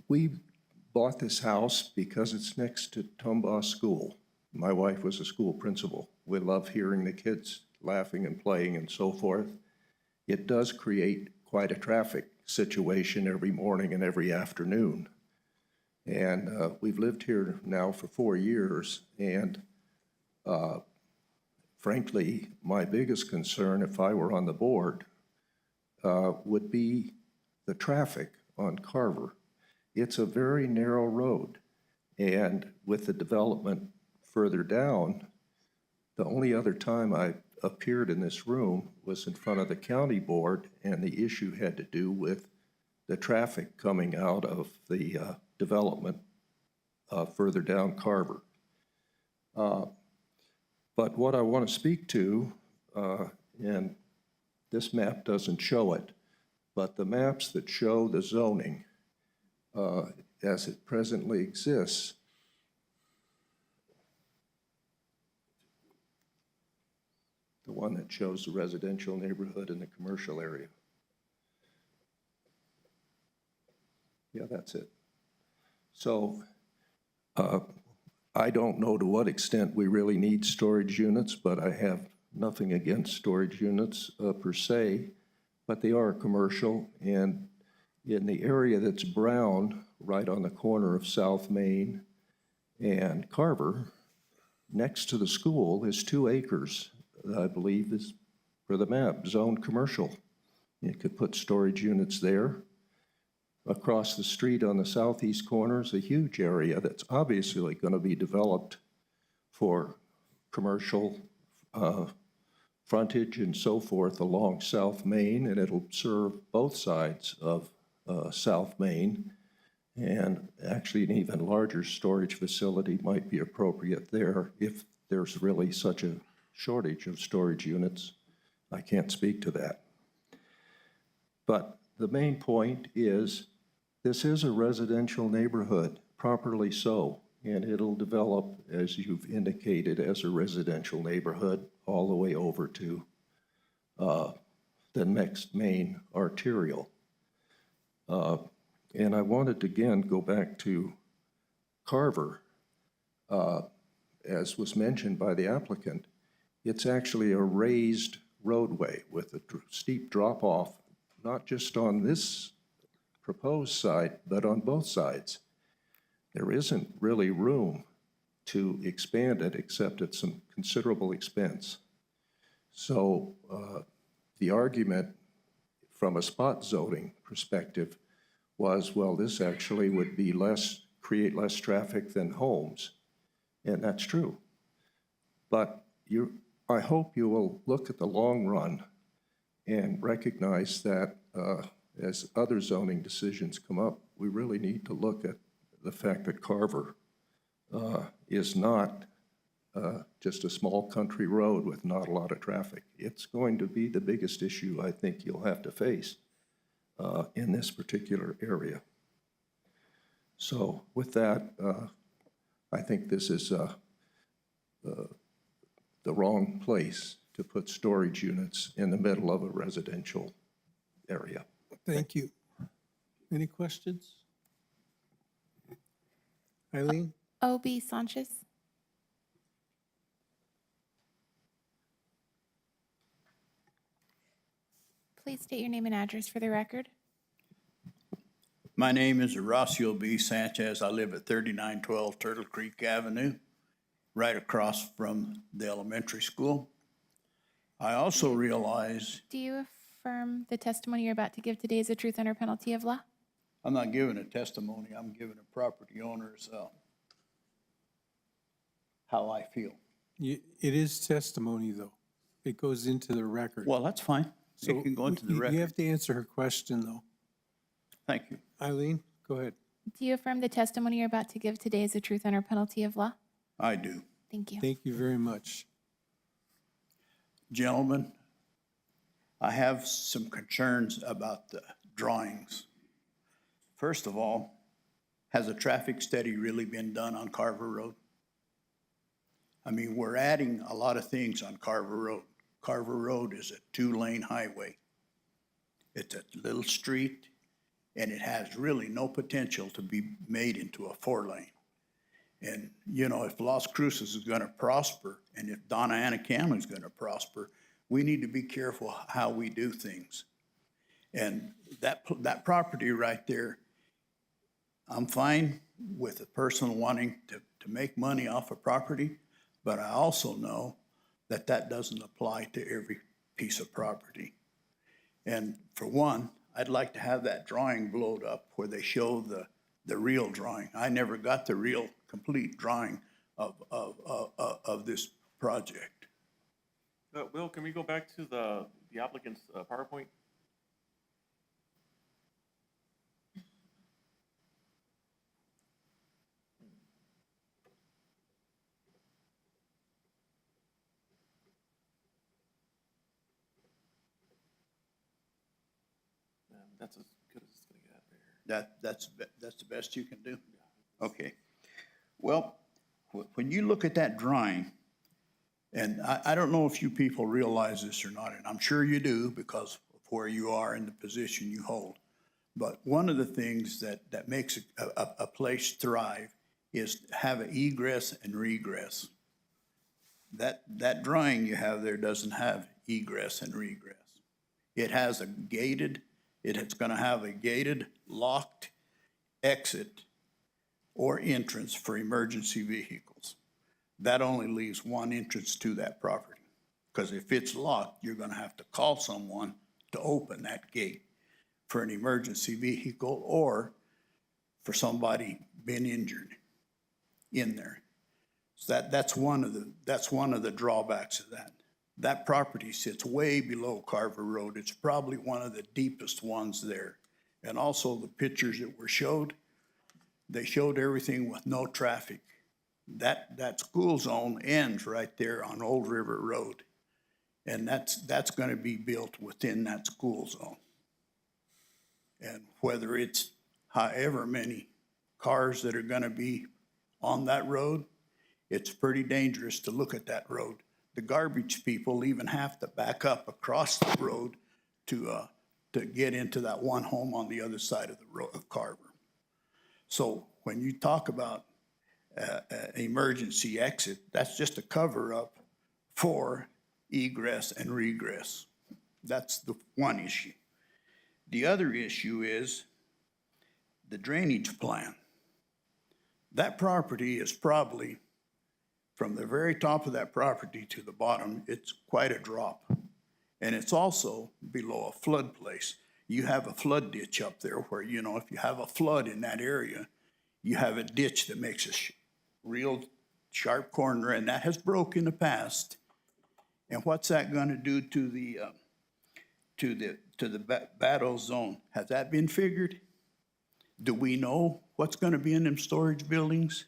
We bought this house because it's next to Tombaugh School. My wife was a school principal. We love hearing the kids laughing and playing and so forth. It does create quite a traffic situation every morning and every afternoon. And we've lived here now for 4 years, and frankly, my biggest concern, if I were on the board, would be the traffic on Carver. It's a very narrow road, and with the development further down, the only other time I appeared in this room was in front of the county board, and the issue had to do with the traffic coming out of the development further down Carver. But what I want to speak to, and this map doesn't show it, but the maps that show the zoning as it presently exists, the one that shows the residential neighborhood and the commercial area. Yeah, that's it. So I don't know to what extent we really need storage units, but I have nothing against storage units per se, but they are commercial, and in the area that's brown, right on the corner of South Main and Carver, next to the school is 2 acres, I believe is, for the map, zoned commercial. You could put storage units there. Across the street on the southeast corner is a huge area that's obviously going to be developed for commercial frontage and so forth along South Main, and it'll serve both sides of South Main. And actually an even larger storage facility might be appropriate there if there's really such a shortage of storage units. I can't speak to that. But the main point is this is a residential neighborhood, properly so, and it'll develop, as you've indicated, as a residential neighborhood all the way over to the next main arterial. And I wanted to again go back to Carver. As was mentioned by the applicant, it's actually a raised roadway with a steep drop-off, not just on this proposed side, but on both sides. There isn't really room to expand it except at some considerable expense. So the argument from a spot zoning perspective was, well, this actually would be create less traffic than homes. And that's true. But I hope you will look at the long run and recognize that as other zoning decisions come up, we really need to look at the fact that Carver is not just a small country road with not a lot of traffic. It's going to be the biggest issue I think you'll have to face in this particular area. So with that, I think this is the wrong place to put storage units in the middle of a residential area. Thank you. Any questions? Eileen? O.B. Sanchez. Please state your name and address for the record. My name is Horacio B. Sanchez. I live at 3912 Turtle Creek Avenue, right across from the elementary school. I also realize Do you affirm the testimony you're about to give today is the truth under penalty of law? I'm not giving a testimony, I'm giving a property owner's how I feel. It is testimony, though. it goes into the record. Well, that's fine. So It can go into the you have record. to answer her question, though. Thank you. Eileen, go ahead. Do you affirm the testimony you're about to give today is the truth under penalty of law? I do. Thank you. Thank you very much. Gentlemen, I have some concerns about the drawings. First of all, has a traffic study really been done on Carver Road? I mean, we're adding a lot of things on Carver Road. Carver Road is a 2-lane highway. It's a little street, and it has really no potential to be made into a 4-lane. And, you know, if Las Cruces is gonna prosper, and if Donna Ana County is gonna prosper, we need to be careful how we do things. And that property right there, I'm fine with a person wanting to make money off of property, but I also know that that doesn't apply to every piece of property. And for one, I'd like to have that drawing blowed up where they show the real drawing. I never got the real complete drawing of this project. Will, can we go back to the applicant's PowerPoint? That's as good as it's gonna get right here. That's the best you can do? Okay. Well, when you look at that drawing, and I don't know if you people realize this or not, and I'm sure you do because of where you are in the position you hold. But one of the things that makes a place thrive is to have an egress and regress. That drawing you have there doesn't have egress and regress. It has a gated, it's gonna have a gated, locked exit or entrance for emergency vehicles. That only leaves one entrance to that property. Because if it's locked, you're gonna have to call someone to open that gate for an emergency vehicle or for somebody being injured in there. So that's one of the drawbacks of that. That property sits way below Carver Road. It's probably one of the deepest ones there. And also the pictures that were showed, they showed everything with no traffic. That school zone ends right there on Old River Road. And that's gonna be built within that school zone. And whether it's however many cars that are gonna be on that road, it's pretty dangerous to look at that road. The garbage people even have to back up across the road to get into that one home on the other side of the road of Carver. So when you talk about emergency exit, that's just a cover-up for egress and regress. That's the one issue. The other issue is the drainage plan. That property is probably, from the very top of that property to the bottom, it's quite a drop. And it's also below a flood place. You have a flood ditch up there where, you know, if you have a flood in that area, you have a ditch that makes a real sharp corner, and that has broke in the past. And what's that gonna do to the battle zone? Has that been figured? Do we know what's gonna be in them storage buildings?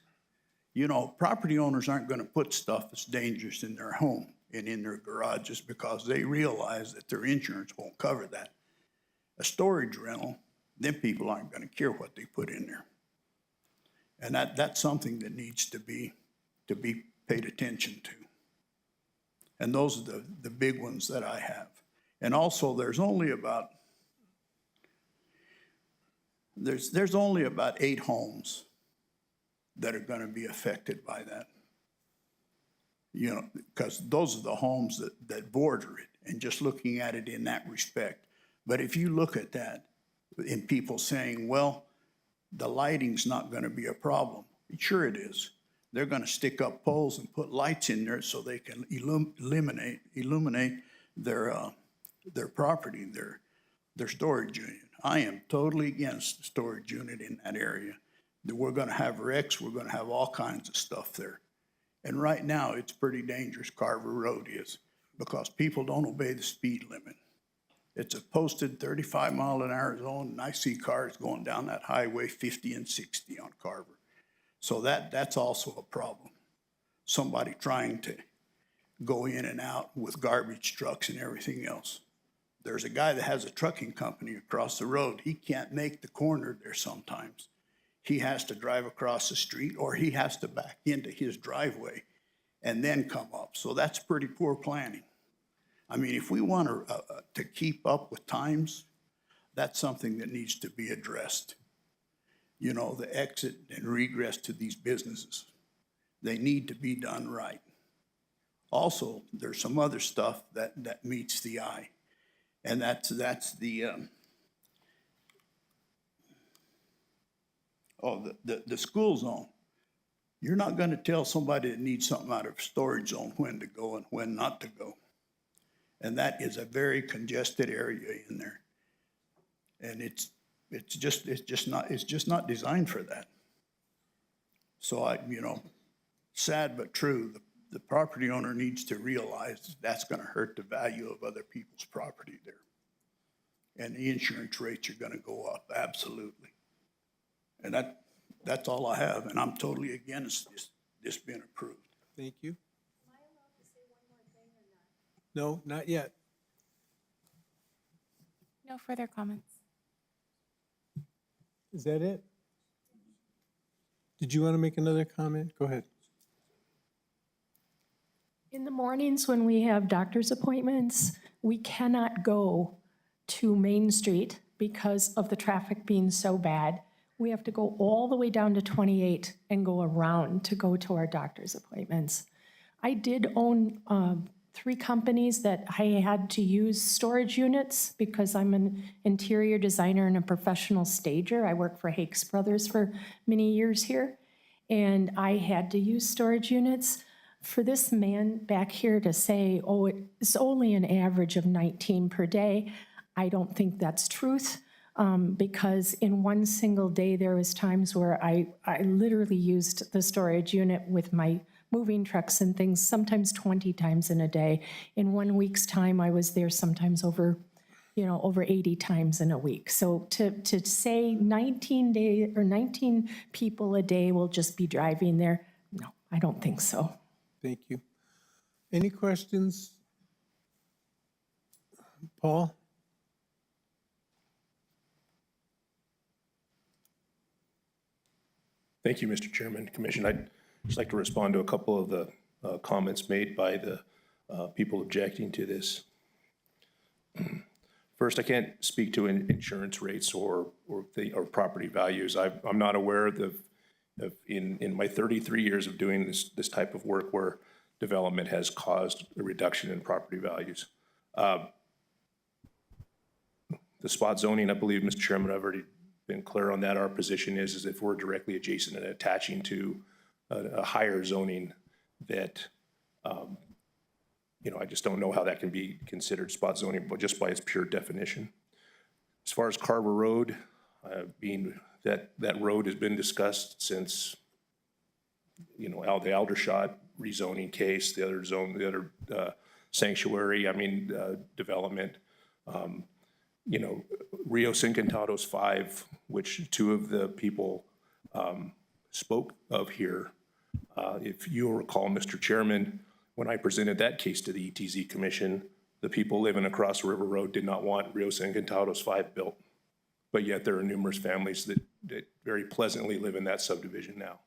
You know, property owners aren't gonna put stuff that's dangerous in their home and in their garages because they realize that their insurance won't cover that. A storage rental, them people aren't gonna care what they put in there. And that's something that needs to be paid attention to. And those are the big ones that I have. And also there's only about 8 homes that are gonna be affected by that. You know, because those are the homes that border it, and just looking at it in that respect. But if you look at that, and people saying, well, the lighting's not gonna be a problem. Sure it is. They're gonna stick up poles and put lights in there so they can illuminate their property, their storage unit. I am totally against the storage unit in that area. We're gonna have wrecks, we're gonna have all kinds of stuff there. And right now, it's pretty dangerous, Carver Road is. because people don't obey the speed limit. It's a posted 35-mile-an-hour zone, and I see cars going down that highway 50 and 60 on Carver. So that's also a problem. Somebody trying to go in and out with garbage trucks and everything else. There's a guy that has a trucking company across the road. He can't make the corner there sometimes. He has to drive across the street, or he has to back into his driveway and then come up. So that's pretty poor planning. I mean, if we want to keep up with times, that's something that needs to be addressed. You know, the exit and regress to these businesses. They need to be done right. Also, there's some other stuff that meets the eye, and that's the school zone. You're not going to tell somebody that needs something out of a storage zone when to go and when not to go. And that is a very congested area in there. And it's just not designed for that. So sad but true, the property owner needs to realize that's gonna hurt the value of other people's property there. And the insurance rates are gonna go up, absolutely. And that's all I have, and I'm totally against this being approved. Thank you. No, not yet. No further comments. Is that it? Did you want to make another comment? Go ahead. In the mornings when we have doctor's appointments, we cannot go to Main Street because of the traffic being so bad. We have to go all the way down to 28 and go around to go to our doctor's appointments. I did own 3 companies that I had to use storage units because I'm an interior designer and a professional stager. I worked for Hakes Brothers for many years here, and I had to use storage units. For this man back here to say, oh, it's only an average of 19 per day, I don't think that's truth, because in one single day there was times where I literally used the storage unit with my moving trucks and things, sometimes 20 times in a day. In 1 week's time, I was there sometimes over 80 times in a week. So to say 19 people a day will just be driving there, no, I don't think so. Thank you. Any questions? Paul? Thank you, Mr. Chairman, Commission. I'd just like to respond to a couple of the comments made by the people objecting to this. First, I can't speak to insurance rates or property values. I'm not aware of in my 33 years of doing this type of work where development has caused a reduction in property values. The spot zoning, I believe, Mr. Chairman, I've already been clear on that. Our position is if we're directly adjacent and attaching to a higher zoning that, I just don't know how that can be considered spot zoning, but just by its pure definition. As far as Carver Road, being that road has been discussed since, the Aldershot rezoning case, the other sanctuary, development. Rios Encantados 5, which 2 of the people spoke of here. If you'll recall, Mr. Chairman, when I presented that case to the ETZ Commission, the people living across River Road did not want Rios Encantados 5 built. But yet there are numerous families that very pleasantly live in that subdivision now.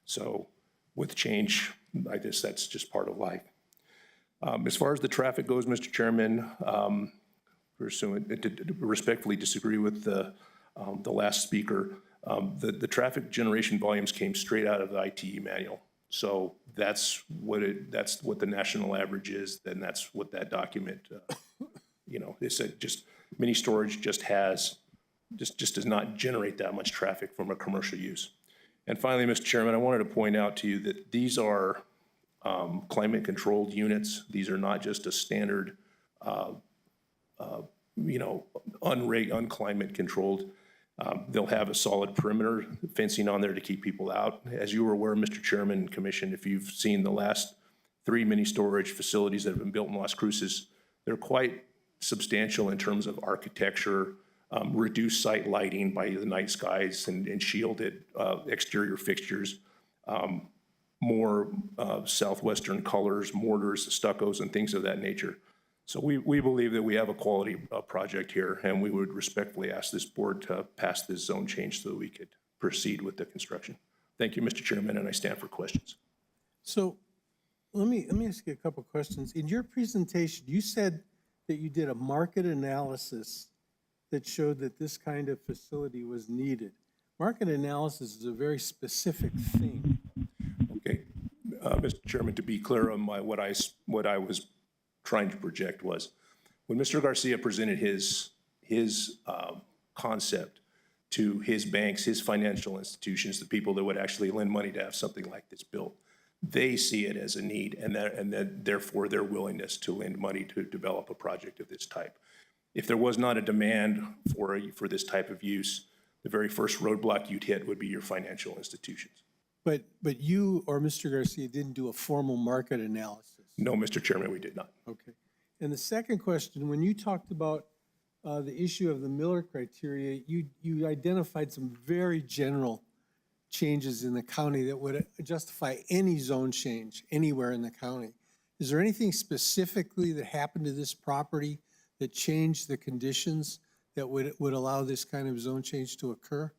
So with change, I guess that's just part of life. As far as the traffic goes, Mr. Chairman, respectfully disagrey with the last speaker. The traffic generation volumes came straight out of the ITE manual. So that's what the national average is, then that's what that document, it said just mini storage just does not generate that much traffic from a commercial use. And finally, Mr. Chairman, I wanted to point out to you that these are climate controlled units. These are not just a standard, unclimate controlled. They'll have a solid perimeter fencing on there to keep people out. As you were aware, Mr. Chairman and Commission, if you've seen the last 3 mini storage facilities that have been built in Las Cruces. They're quite substantial in terms of architecture, reduced site lighting by the night skies and shielded exterior fixtures, more southwestern colors, mortars, stuccos, and things of that nature. So we believe that we have a quality project here, and we would respectfully ask this board to pass this zone change so that we could proceed with the construction. Thank you, Mr. Chairman, and I stand for questions. So let me ask you a couple of questions. In your presentation, you said that you did a market analysis that showed that this kind of facility was needed. Market analysis is a very specific thing. Okay, Mr. Chairman, to be clear on what I was trying to project was, when Mr. Garcia presented his concept to his banks, his financial institutions, the people that would actually lend money to have something like this built, they see it as a need, and therefore their willingness to lend money to develop a project of this type. If there was not a demand for this type of use, the very first roadblock you'd hit would be your financial institutions. But you or Mr. Garcia didn't do a formal market analysis. No, Mr. Chairman, we did not. Okay. And the second question, when you talked about the issue of the Miller criteria, you identified some very general changes in the county that would justify any zone change anywhere in the county. Is there anything specifically that happened to this property that changed the conditions that would allow this kind of zone change to occur?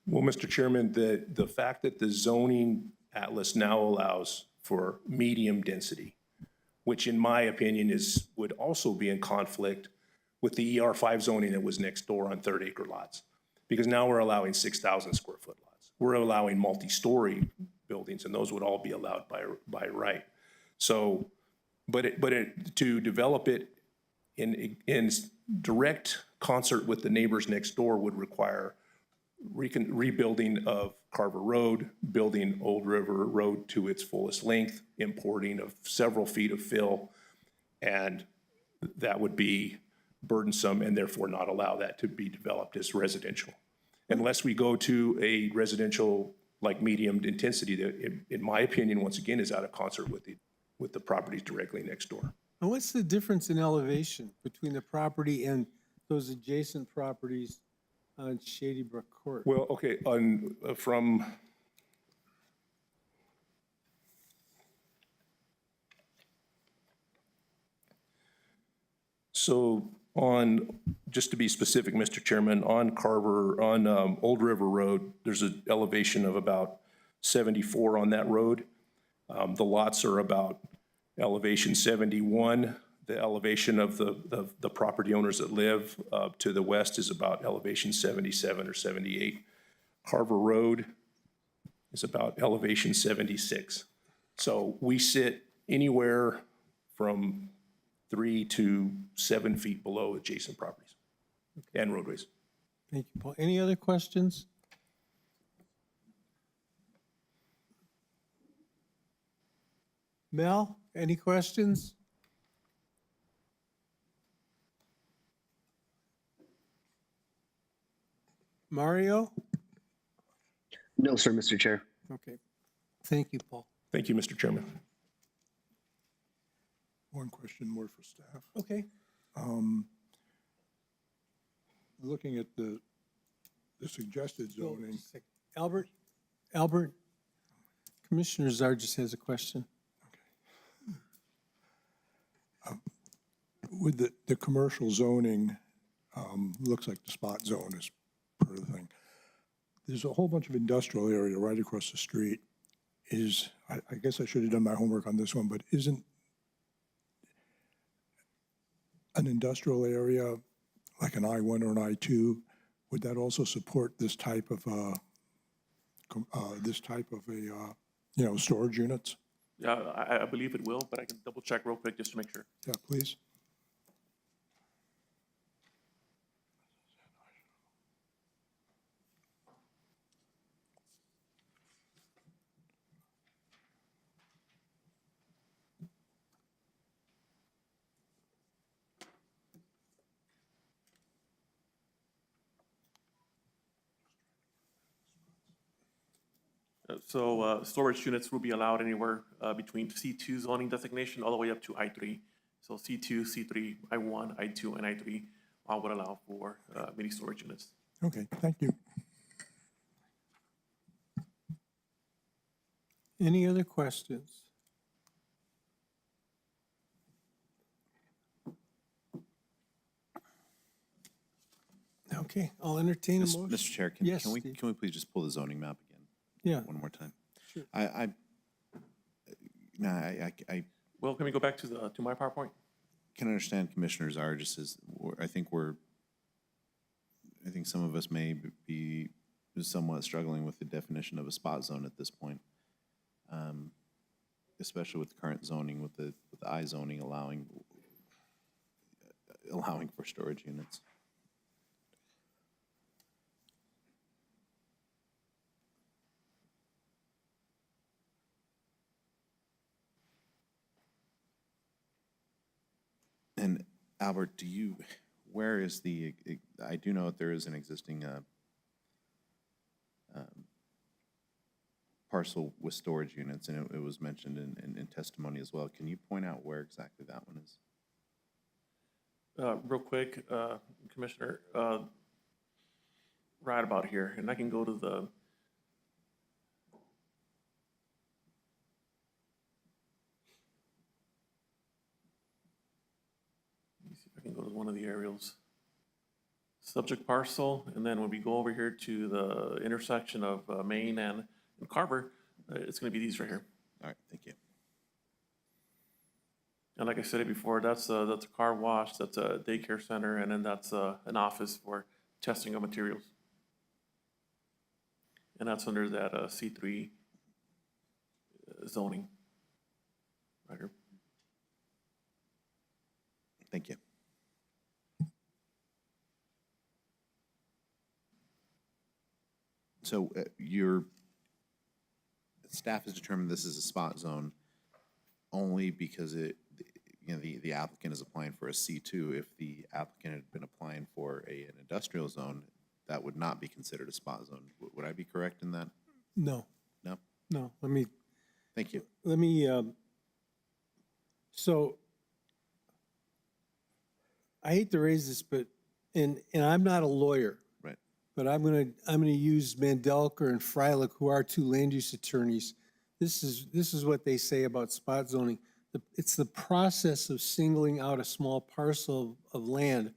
Well, Mr. Chairman, the fact that the zoning atlas now allows for medium density, which in my opinion would also be in conflict with the ER5 zoning that was next door on 3rd-acre lots, because now we're allowing 6,000 square foot lots. We're allowing multi-story buildings, and those would all be allowed by right. So, to develop it in direct concert with the neighbors next door would require rebuilding of Carver Road, building Old River Road to its fullest length, importing of several feet of fill, and that would be burdensome and therefore not allow that to be developed as residential. Unless we go to a residential like medium intensity that, in my opinion, once again, is out of concert with the properties directly next door. And what's the difference in elevation between the property and those adjacent properties on Shady Brook Court? Well, okay, just to be specific, Mr. Chairman, on Old River Road, there's an elevation of about 74 on that road. The lots are about elevation 71. The elevation of the property owners that live to the west is about elevation 77 or 78. Carver Road is about elevation 76. So we sit anywhere from 3 to 7 feet below adjacent properties and roadways. Thank you, Paul. Any other questions? Mel, any questions? Mario? No, sir, Mr. Chair. Okay. Thank you, Paul. Thank you, Mr. Chairman. One question more for staff. Okay. Looking at the suggested zoning, Albert, Commissioner Zargis has a question. with the commercial zoning, looks like the spot zone is part of the thing. There's a whole bunch of industrial area right across the street. I guess I should have done my homework on this one, but isn't an industrial area like an I-1 or an I-2, would that also support this type of storage units? Yeah, I believe it will, but I can double check real quick just to make sure. Yeah, please. So storage units will be allowed anywhere between C2 zoning designation all the way up to I3. So C2, C3, I1, I2, and I3 all would allow for mini storage units. Okay, thank you. Any other questions? Okay, I'll entertain a motion. Mr. Chair, Yes, can we Steve. please just pull the zoning map again? Yeah. One more time? Sure. I Well, can we go back to my PowerPoint? can understand Commissioners are just as, I think some of us may be somewhat struggling with the definition of a spot zone at this point. Especially with current zoning, with the I zoning allowing for storage units. And Albert, where is I do know that there is an existing parcel with storage units, and it was mentioned in testimony as well. Can you point out where exactly that one is? Real quick, Commissioner, right about here, and I can go to the, let me see if I can go to one of the aerials. Subject parcel, and then when we go over here to the intersection of Main and Carver, it's going to be these right here. All right, thank you. And like I said it before, that's a car wash, that's a daycare center, and then that's an office for testing of materials. And that's under that C3 zoning right here. Thank you. So your staff has determined this is a spot zone only because the applicant is applying for a C2. If the applicant had been applying for an industrial zone, that would not be considered a spot zone. Would I be correct in that? No, No? no, Thank you. So I hate to raise this, but, and I'm not a lawyer. Right. But I'm gonna use Mandelker and Freilich, who are two land use attorneys. This is what they say about spot zoning. It's the process of singling out a small parcel of land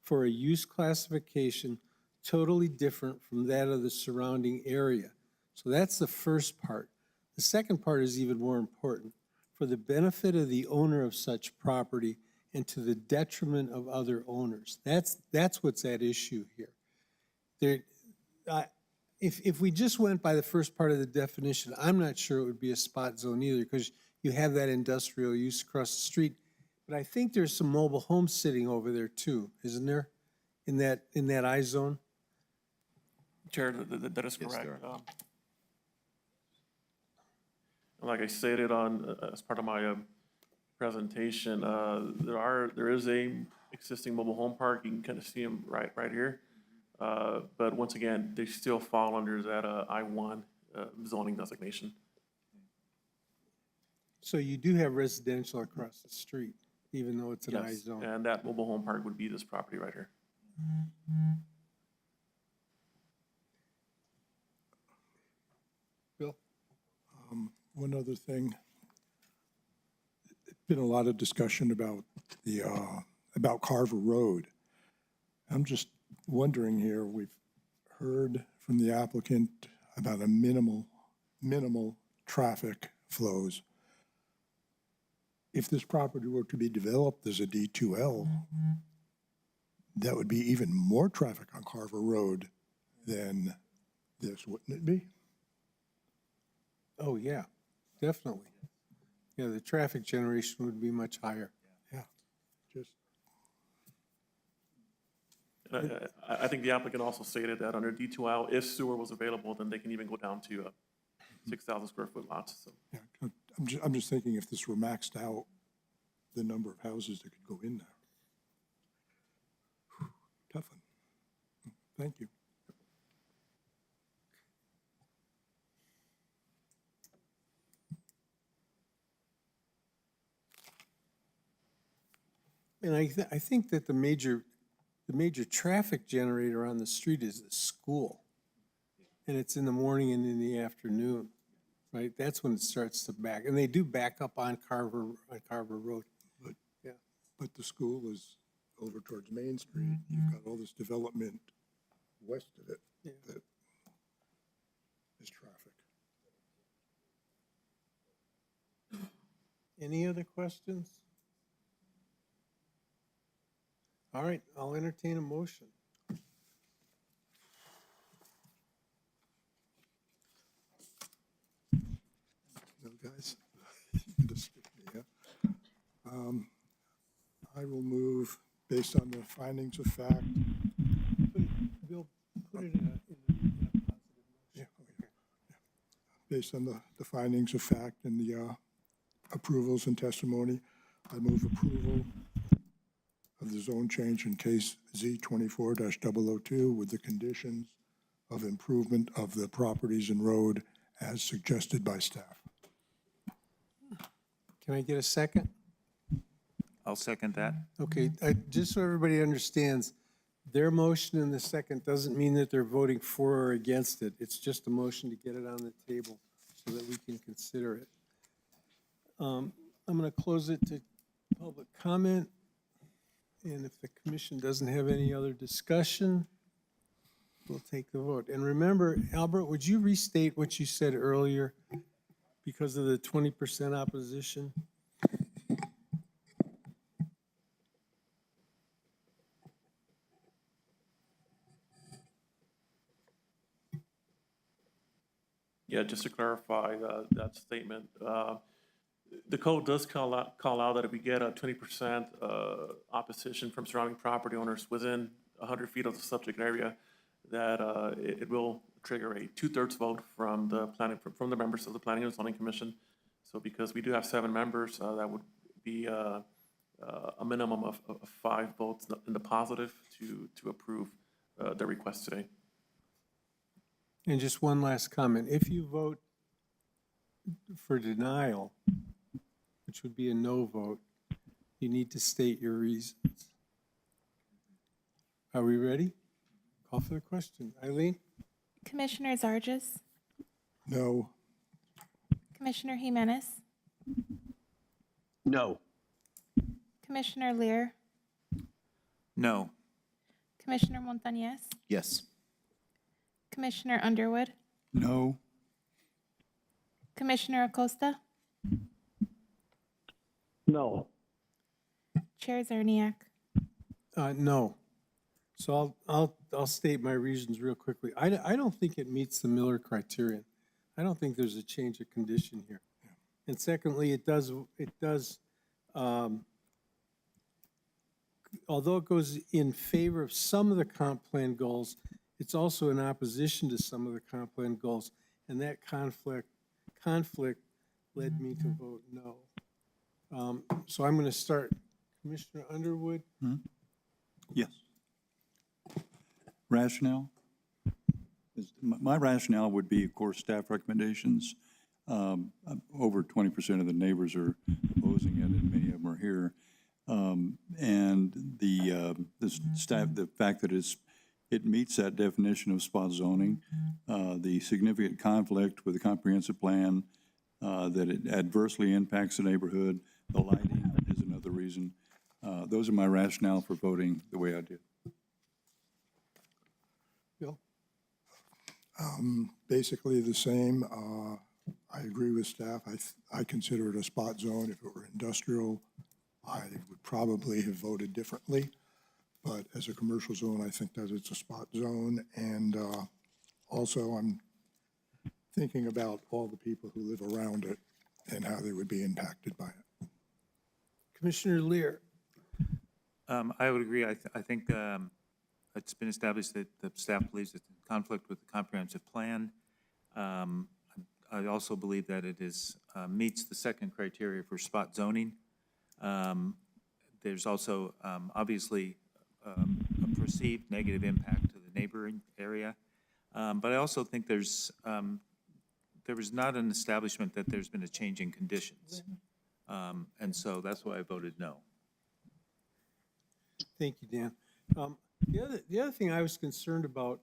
for a use classification totally different from that of the surrounding area. So that's the first part. The second part is even more important. For the benefit of the owner of such property and to the detriment of other owners. That's what's at issue here. If we just went by the first part of the definition, I'm not sure it would be a spot zone either, because you have that industrial use across the street. But I think there's some mobile homes sitting over there too, isn't there? In that I zone? Chair, that is Yes, correct. there are. Like I stated as part of my presentation, there is a existing mobile home park. You can kind of see them right here. But once again, they still fall under that I1 zoning designation. So you do have residential across the street, even though it's an I Yes, zone. and that mobile home park would be this property right here. Bill? One other thing. Been a lot of discussion about about Carver Road. I'm just wondering here, we've heard from the applicant about a minimal traffic flows. If this property were to be developed as a D2L, that would be even more traffic on Carver Road than this, wouldn't it be? Oh, yeah, definitely. Yeah, the traffic generation would be much higher. Yeah, just. I think the applicant also stated that under D2L, if sewer was available, then they can even go down to 6,000 square foot lots. So. Yeah, I'm just thinking if this were maxed out, the number of houses that could go in there. Tough one. Thank you. And I think that the major traffic generator on the street is the school. And it's in the morning and in the afternoon, right? That's when it starts to back, and they do back up on Carver Road. But the school is over towards Main Street. You've got all this development west of it that is traffic. Any other questions? All right, I'll entertain a motion. No, guys? Just skip me, yeah. I will move based on the findings of fact. Bill, put it in a positive Yeah, okay. Based on the findings of fact and the approvals and testimony, I move approval of the zone change in case Z 24-002 with the conditions of improvement of the properties and road as suggested by staff. Can I get a second? I'll second that. Okay, just so everybody understands, their motion in the second doesn't mean that they're voting for or against it. It's just a motion to get it on the table so that we can consider it. I'm going to close it to public comment. And if the commission doesn't have any other discussion, we'll take the vote. And remember, Albert, would you restate what you said earlier because of the 20% opposition? Yeah, just to clarify that statement, the code does call out that if we get a 20% opposition from surrounding property owners within 100 feet of the subject area, that it will trigger a 2/3 vote from the members of the Planning and Zoning Commission. So because we do have 7 members, that would be a minimum of 5 votes in the positive to approve the request today. And just one last comment. If you vote for denial, which would be a no vote, you need to state your reasons. Are we ready? Call for the question. Eileen? Commissioner Zarges, No. Commissioner Jimenez, No. Commissioner Lear, No. Commissioner Montañez, Yes. Commissioner Underwood, No. Commissioner Acosta, No. Chair Zerniak. No. So I'll state my reasons real quickly. I don't think it meets the Miller criterion. I don't think there's a change of condition here. And secondly, it does, although it goes in favor of some of the comp plan goals, it's also in opposition to some of the comp plan goals. And that conflict led me to vote no. So I'm going to start. Commissioner Underwood? Yes. Rationale? My rationale would be, of course, staff recommendations. Over 20% of the neighbors are opposing it, and many of them are here. And the fact that it meets that definition of spot zoning, the significant conflict with the comprehensive plan, that it adversely impacts the neighborhood, the lighting is another reason. Those are my rationale for voting the way I did. Bill? Basically the same. I agree with staff. I consider it a spot zone. If it were industrial, I would probably have voted differently. But as a commercial zone, I think that it's a spot zone. And also, I'm thinking about all the people who live around it and how they would be impacted by it. Commissioner Lear? I would agree. I think it's been established that the staff believes it's in conflict with the comprehensive plan. I also believe that it meets the second criteria for spot zoning. There's also obviously a perceived negative impact to the neighboring area. But I also think there was not an establishment that there's been a change in conditions. And so that's why I voted no. Thank you, Dan. The other thing I was concerned about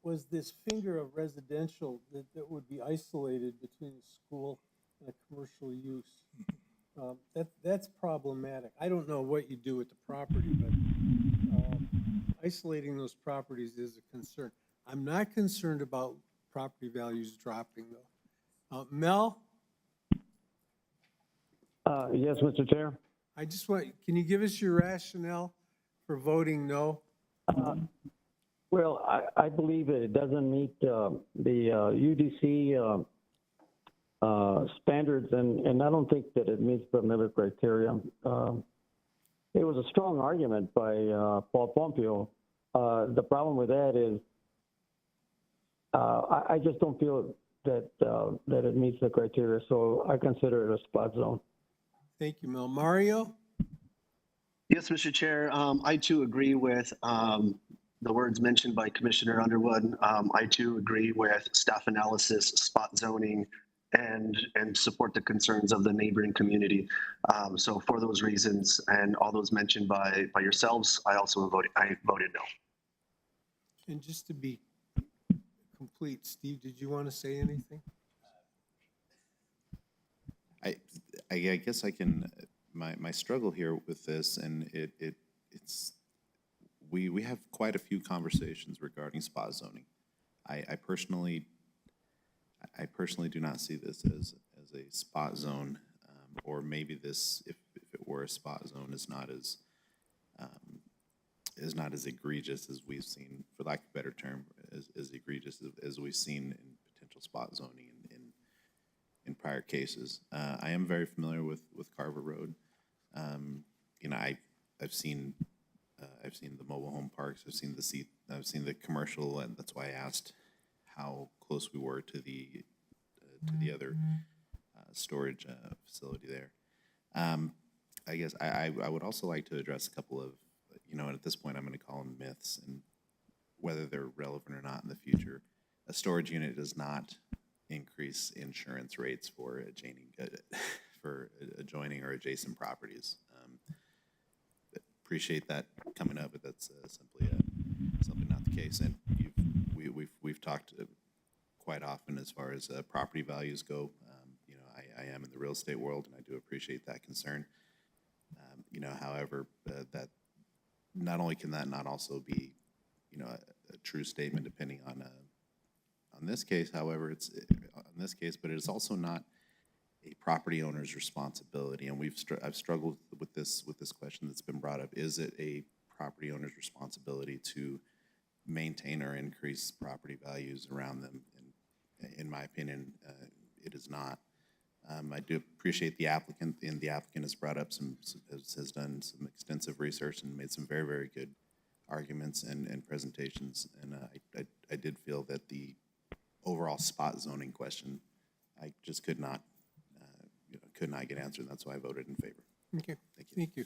was this finger of residential that would be isolated between the school and a commercial use. That's problematic. I don't know what you do with the property, but isolating those properties is a concern. I'm not concerned about property values dropping, though. Mel, Yes, Mr. Chair. can you give us your rationale for voting no? Well, I believe it doesn't meet the UDC standards, and I don't think that it meets the Miller criteria. It was a strong argument by Paul Pompeo. The problem with that is I just don't feel that it meets the criteria, so I consider it a spot zone. Thank you, Mel. Mario? Yes, Mr. Chair. I too agree with the words mentioned by Commissioner Underwood. I too agree with staff analysis, spot zoning, and support the concerns of the neighboring community. So for those reasons and all those mentioned by yourselves, I voted no. And just to be complete, Steve, did you want to say anything? I guess I can, my struggle here with this, and it's, we have quite a few conversations regarding spot zoning. I personally do not see this as a spot zone, or maybe this, if it were a spot zone, is not as egregious as we've seen, for lack of a better term, as egregious as we've seen in potential spot zoning in prior cases. I am very familiar with Carver Road. You know, I've seen the mobile home parks. I've seen the commercial, and that's why I asked how close we were to the other storage facility there. I guess I would also like to address a couple of, you know, and at this point I'm going to call them myths, and whether they're relevant or not in the future. A storage unit does not increase insurance rates for adjoining or adjacent properties. Appreciate that coming up, but that's simply not the case. And we've talked quite often as far as property values go. You know, I am in the real estate world, and I do appreciate that concern. You know, however, that not only can that not also be, you know, a true statement depending on this case. However, it's on this case, but it is also not a property owner's responsibility. And I've struggled with this question that's been brought up. Is it a property owner's responsibility to maintain or increase property values around them? And in my opinion, it is not. I do appreciate the applicant, and the applicant has brought up has done some extensive research and made some very, very good arguments and presentations. And I did feel that the overall spot zoning question, I just could not get answered, and that's why I voted in favor. Okay, thank you.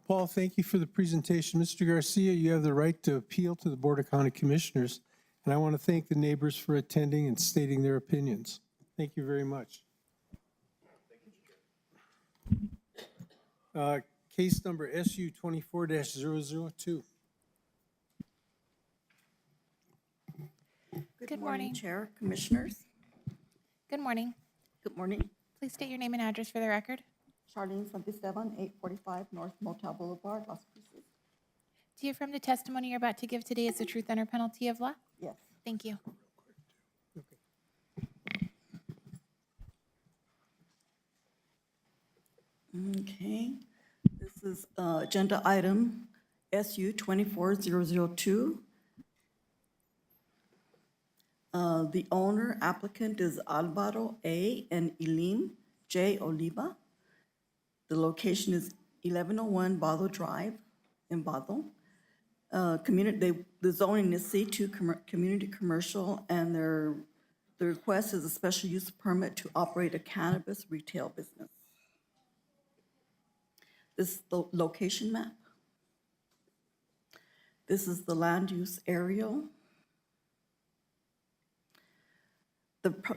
Paul, thank you for the presentation. Mr. Garcia, you have the right to appeal to the Board of County Commissioners, and I want to thank the neighbors for attending and stating their opinions. Thank you very much. Case number SU 24-002. Good morning. Chair, Commissioners. Good morning. Good morning. Please state your name and address for the record. Charlene Santisteban, 845 North Motel Boulevard, Las Cruces. Do you affirm the testimony you're about to give today is the truth under penalty of law? Yes. Thank you. Okay. This is agenda item SU 24002. The owner applicant is Alvaro A. and Eileen J. Oliva. The location is 1101 Bado Drive in Bado. The zoning is C2 community commercial, and the request is a special use permit to operate a cannabis retail business. This is the location map. This is the land use aerial.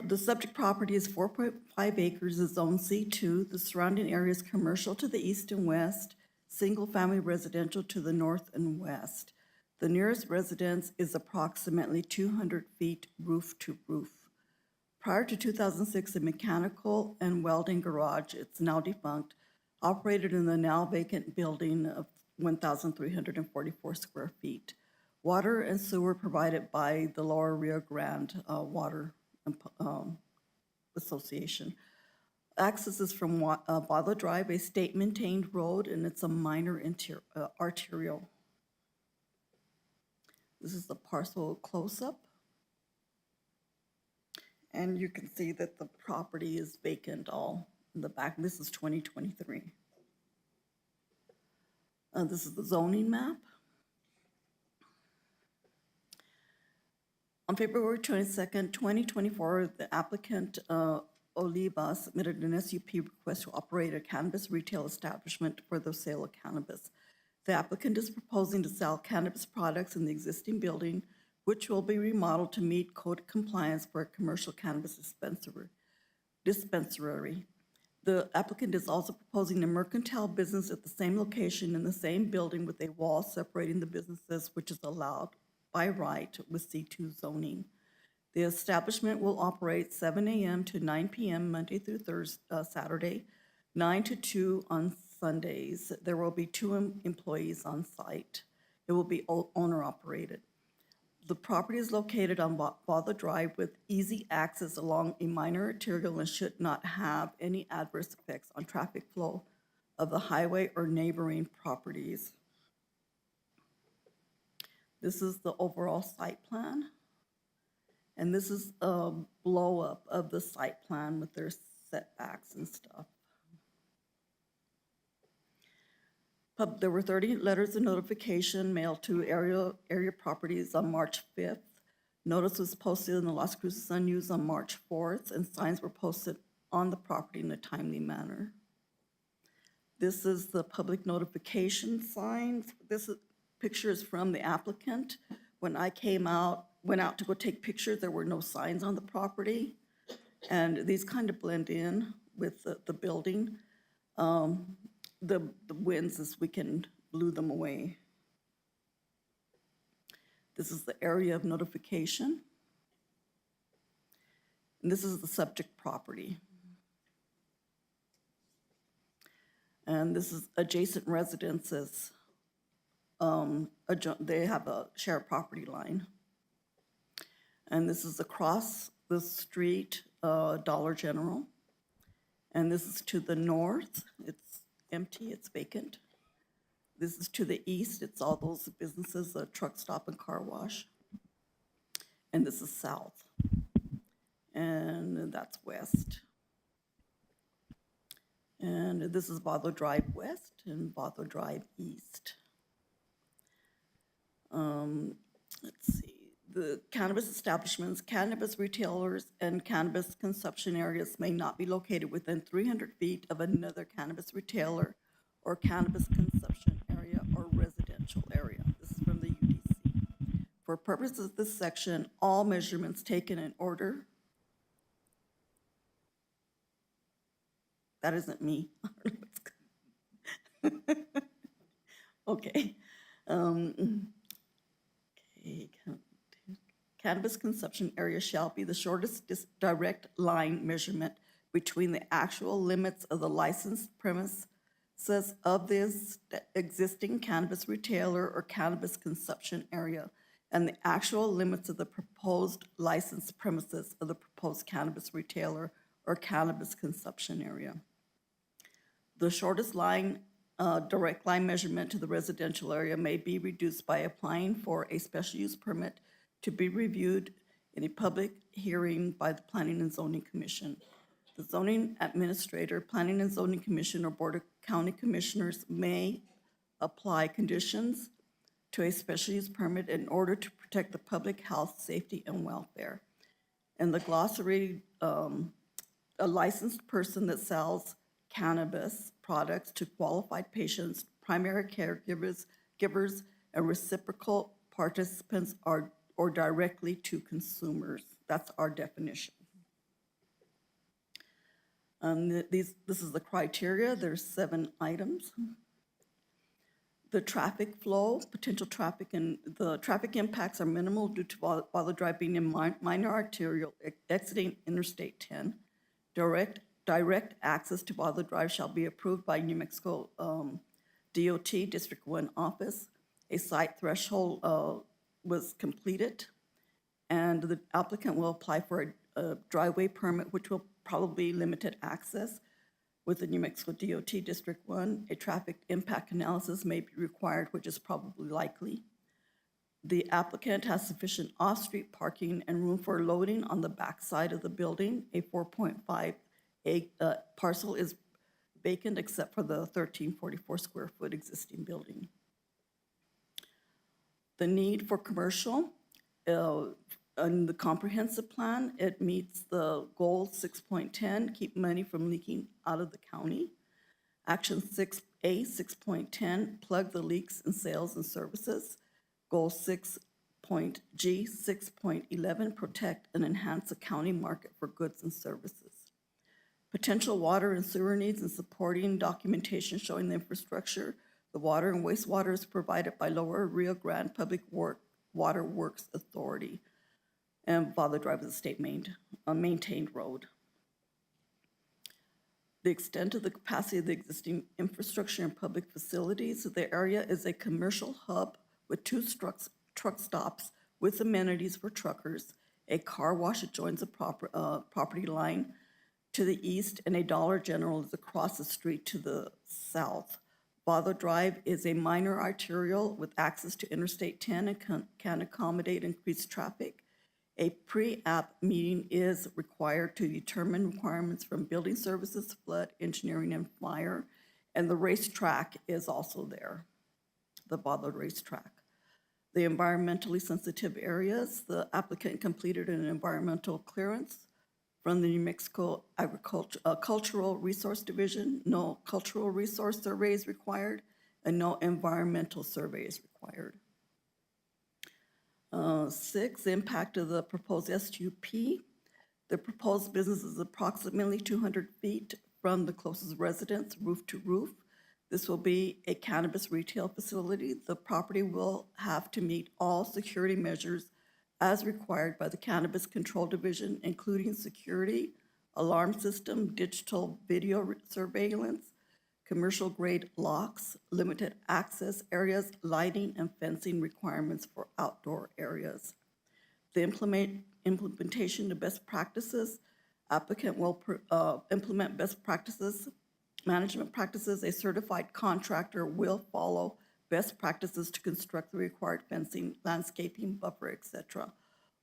The subject property is 4.5 acres, is zone C2. The surrounding area is commercial to the east and west, single-family residential to the north and west. The nearest residence is approximately 200 feet roof to roof. Prior to 2006, a mechanical and welding garage, it's now defunct, operated in the now vacant building of 1,344 square feet. Water and sewer provided by the Lower Rio Grande Water Association. Access is from Bottle Drive, a state-maintained road, and it's a minor arterial. This is the parcel close-up. And you can see that the property is vacant all in the back. This is 2023. This is the zoning map. On February 22nd, 2024, the applicant Oliva submitted an SUP request to operate a cannabis retail establishment for the sale of cannabis. The applicant is proposing to sell cannabis products in the existing building, which will be remodeled to meet code compliance for a commercial cannabis dispensary. The applicant is also proposing a mercantile business at the same location in the same building with a wall separating the businesses, which is allowed by right with C2 zoning. The establishment will operate 7 a.m. to 9 p.m. Monday through Saturday, 9 to 2 on Sundays. There will be 2 employees on site. It will be owner-operated. The property is located on Bottle Drive with easy access along a minor arterial and should not have any adverse effects on traffic flow of the highway or neighboring properties. This is the overall site plan. And this is a blow-up of the site plan with their setbacks and stuff. There were 30 letters of notification mailed to area properties on March 5th. Notice was posted in the Las Cruces Sun News on March 4th, and signs were posted on the property in a timely manner. This is the public notification signs. This is pictures from the applicant. When I went out to go take pictures, there were no signs on the property. And these kind of blend in with the building. The winds this weekend blew them away. This is the area of notification. And this is the subject property. And this is adjacent residences. They have a shared property line. And this is across the street, Dollar General. And this is to the north. It's empty, it's vacant. This is to the east. It's all those businesses, a truck stop and car wash. And this is south. And that's west. And this is Bottle Drive West and Bottle Drive East. Let's see. The cannabis establishments, cannabis retailers, and cannabis consumption areas may not be located within 300 feet of another cannabis retailer or cannabis consumption area or residential area. This is from the UDC. For purposes of this section, all measurements taken in order. That isn't me. Okay. Cannabis consumption area shall be the shortest direct line measurement between the actual limits of the licensed premises of this existing cannabis retailer or cannabis consumption area and the actual limits of the proposed licensed premises of the proposed cannabis retailer or cannabis consumption area. The shortest line, direct line measurement to the residential area may be reduced by applying for a special use permit to be reviewed in a public hearing by the Planning and Zoning Commission. The zoning administrator, Planning and Zoning Commission, or Board of County Commissioners may apply conditions to a special use permit in order to protect the public health, safety, and welfare. In the glossary, a licensed person that sells cannabis products to qualified patients, primary caregivers, and reciprocal participants are or directly to consumers. That's our definition. This is the criteria. There's 7 items. The traffic flow, potential traffic, and the traffic impacts are minimal due to Bottle Drive being a minor arterial exiting Interstate 10. Direct access to Bottle Drive shall be approved by New Mexico DOT District 1 office. A site threshold was completed, and the applicant will apply for a driveway permit, which will probably limited access. With the New Mexico DOT District 1, a traffic impact analysis may be required, which is probably likely. The applicant has sufficient off-street parking and room for loading on the backside of the building. A 4.5 parcel is vacant except for the 1344 square foot existing building. The need for commercial, in the comprehensive plan, it meets the goal 6.10, keep money from leaking out of the county. Action 6A, 6.10, plug the leaks in sales and services. Goal 6.G, 6.11, protect and enhance the county market for goods and services. Potential water and sewer needs and supporting documentation showing the infrastructure. The water and wastewater is provided by Lower Rio Grande Public Water Works Authority, and Bottle Drive is a state maintained road. The extent of the capacity of the existing infrastructure and public facilities. The area is a commercial hub with 2 truck stops with amenities for truckers, a car wash adjoins the property line to the east, and a Dollar General is across the street to the south. Bottle Drive is a minor arterial with access to Interstate 10 and can accommodate increased traffic. A pre-app meeting is required to determine requirements from building services, flood, engineering, and fire. And the racetrack is also there, the Bottle racetrack. The environmentally sensitive areas, the applicant completed an environmental clearance from the New Mexico Cultural Resource Division. No cultural resource survey is required, and no environmental survey is required. 6, impact of the proposed SUP. The proposed business is approximately 200 feet from the closest residence, roof to roof. This will be a cannabis retail facility. The property will have to meet all security measures as required by the Cannabis Control Division, including security, alarm system, digital video surveillance, commercial grade locks, limited access areas, lighting, and fencing requirements for outdoor areas. The implementation of best practices, applicant will implement best practices, management practices. A certified contractor will follow best practices to construct the required fencing, landscaping, buffer, etc.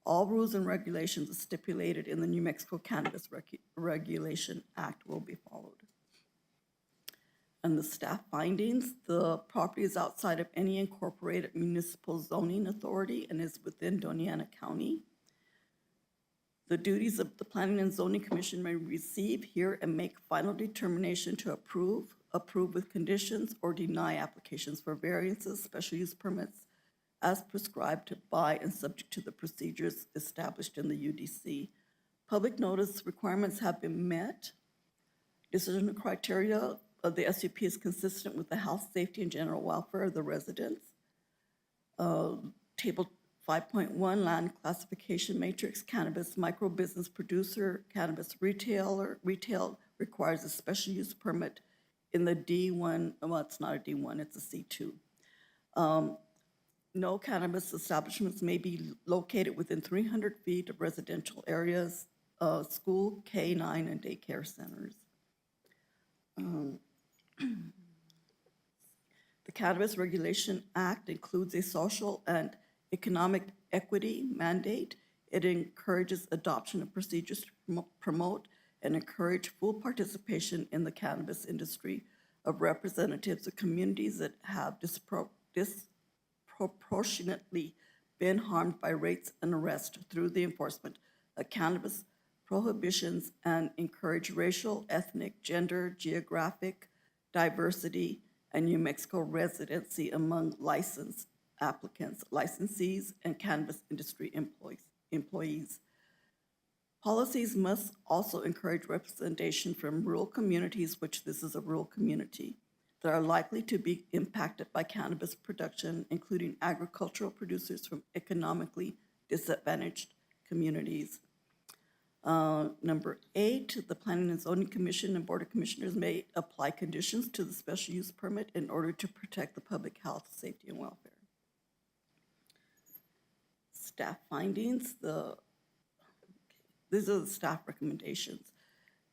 All rules and regulations stipulated in the New Mexico Cannabis Regulation Act will be followed. And the staff findings, the property is outside of any incorporated municipal zoning authority and is within Doña County. The duties of the Planning and Zoning Commission may receive, hear, and make final determination to approve with conditions, or deny applications for variances, special use permits, as prescribed by and subject to the procedures established in the UDC. Public notice requirements have been met. Decision criteria of the SUP is consistent with the health, safety, and general welfare of the residents. Table 5.1, land classification matrix, cannabis micro business producer, cannabis retail requires a special use permit in the D1, well, it's not a D1, it's a C2. No cannabis establishments may be located within 300 feet of residential areas, school, K-9, and daycare centers. The Cannabis Regulation Act includes a social and economic equity mandate. It encourages adoption of procedures to promote and encourage full participation in the cannabis industry of representatives of communities that have disproportionately been harmed by rates and arrest through the enforcement of cannabis prohibitions, and encourage racial, ethnic, gender, geographic diversity, and New Mexico residency among licensed applicants, licensees, and cannabis industry employees. Policies must also encourage representation from rural communities, which this is a rural community. that are likely to be impacted by cannabis production, including agricultural producers from economically disadvantaged communities. Number 8, the Planning and Zoning Commission and Board of Commissioners may apply conditions to the special use permit in order to protect the public health, safety, and welfare. Staff findings, these are the staff recommendations.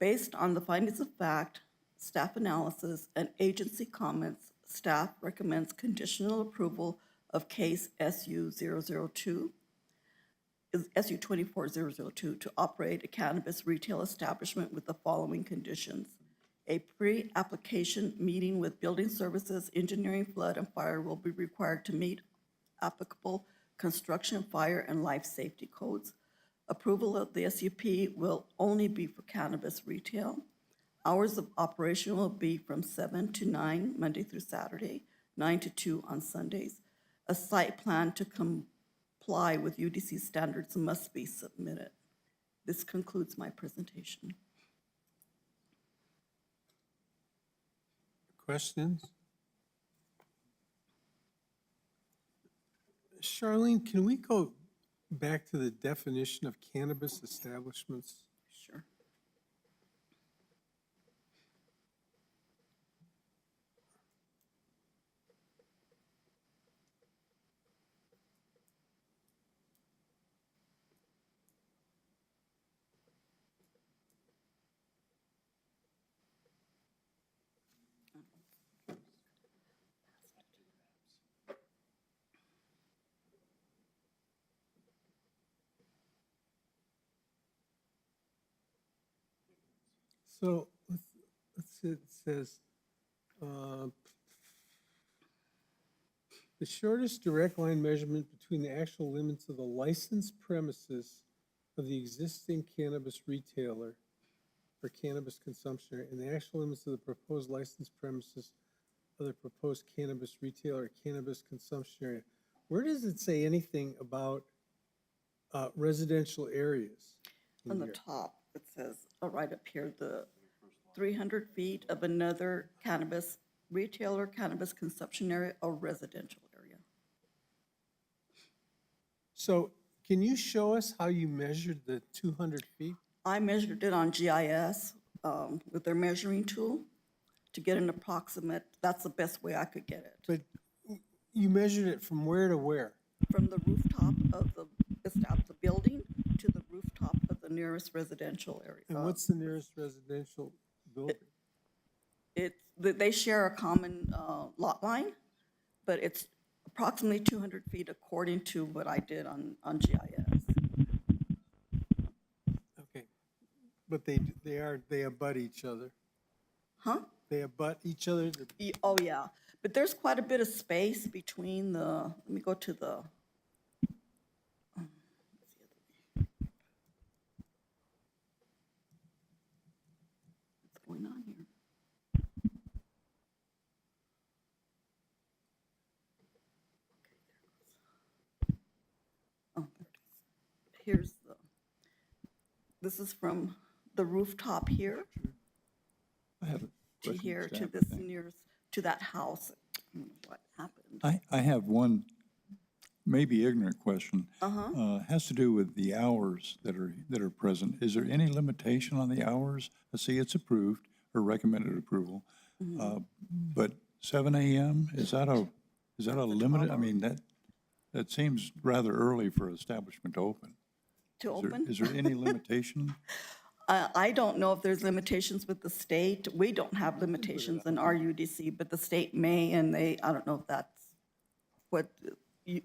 Based on the findings of fact, staff analysis, and agency comments, staff recommends conditional approval of case SU 24002 to operate a cannabis retail establishment with the following conditions. A pre-application meeting with building services, engineering, flood, and fire will be required to meet applicable construction, fire, and life safety codes. Approval of the SUP will only be for cannabis retail. Hours of operation will be from 7 to 9, Monday through Saturday, 9 to 2 on Sundays. A site plan to comply with UDC standards must be submitted. This concludes my presentation. Questions? Charlene, can we go back to the definition of cannabis establishments? Sure. So let's see, it says, the shortest direct line measurement between the actual limits of the licensed premises of the existing cannabis retailer or cannabis consumption area and the actual limits of the proposed licensed premises of the proposed cannabis retailer or cannabis consumption area. Where does it say anything about residential areas? On the top, it says, right up here, the 300 feet of another cannabis retailer, cannabis consumption area, or residential area. So can you show us how you measured the 200 feet? I measured it on GIS with their measuring tool to get an approximate. That's the best way I could get it. But you measured it from where to where? From the rooftop of the building to the rooftop of the nearest residential area. And what's the nearest residential building? They share a common lot line, but it's approximately 200 feet according to what I did on GIS. Okay, but they abut each other. Huh? They abut each other? Oh, yeah. But there's quite a bit of space between the, let me go to the, what's going on here? Oh, there it is. Here's the, this is from the rooftop here I have a to question for here, to staff, I this think. nearest, to that house. I don't know what happened. I have one maybe ignorant question. Has to do with the hours that are present. Is there any limitation on the hours? I see it's approved or recommended approval. But 7 a.m., is that a limited? I mean, that seems rather early for an establishment to open. To open? Is there any limitation? I don't know if there's limitations with the state. We don't have limitations in our UDC, but the state may, and I don't know if that's what,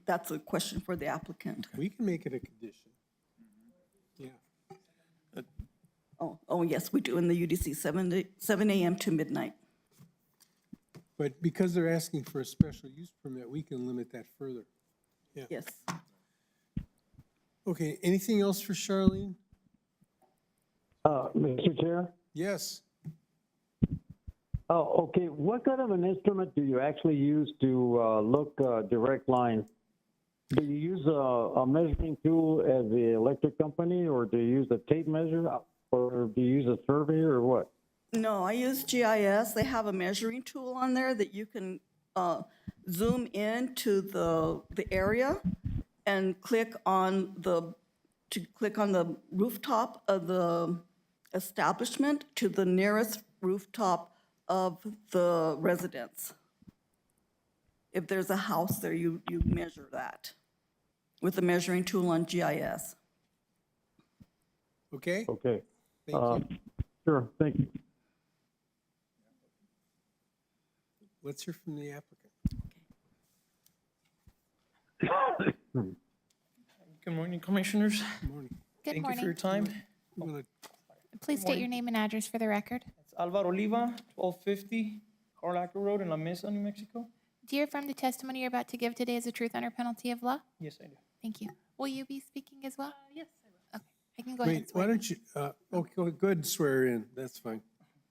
that's a question for the applicant. We can make it a condition. Yeah. Oh, yes, we do in the UDC, 7 a.m. to midnight. But because they're asking for a special use permit, we can limit that further. Yeah. Yes. Okay, anything else for Charlene? Mr. Chair? Yes. Oh, okay. What kind of an instrument do you actually use to look direct line? Do you use a measuring tool as the electric company, or do you use a tape measure, or do you use a survey, or what? No, I use GIS. They have a measuring tool on there that you can zoom in to the area and click on the rooftop of the establishment to the nearest rooftop of the residence. If there's a house there, you measure that with the measuring tool on GIS. Okay? Okay. Thank you. Sure, thank you. Let's hear from the applicant. Good morning, Commissioners. Good morning. Good Thank you for your morning. time. You wanna- Please state your name and address for the record. It's Alvaro Oliva, 1250 Carlaco Road in La Mesa, New Mexico. Do you affirm the testimony you're about to give today is the truth under penalty of law? Yes, I do. Thank you. Will you be speaking as well? Yes, I will. Okay, I can go ahead and Wait, why swear. don't you, go ahead and swear in. That's fine.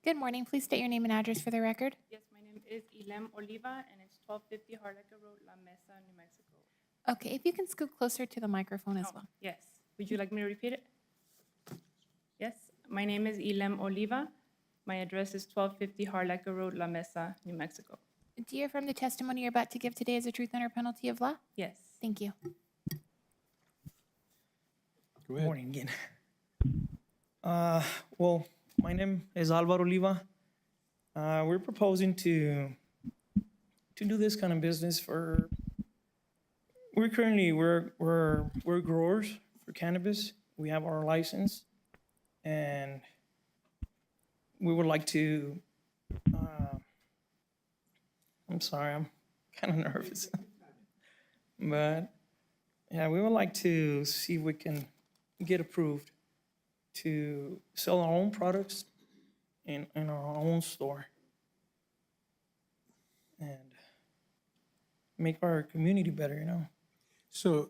Good morning. Please state your name and address for the record. Yes, my name is Ilem Oliva, and it's 1250 Harlaka Road, La Mesa, New Mexico. Okay, if you can scoot closer to the microphone as well. Yes. Would you like me to repeat it? Yes. My name is Ilem Oliva. My address is 1250 Harlaka Road, La Mesa, New Mexico. Do you affirm the testimony you're about to give today is the truth under penalty of law? Yes. Thank you. Go Good ahead. morning again. Well, my name is Alvaro Oliva. We're proposing to do this kind of business for. We're currently we're growers for cannabis. We have our license, and we would like to. I'm sorry, I'm kind of nervous, but yeah, we would like to see if we can get approved to sell our own products in our own store and make our community better, you know? So,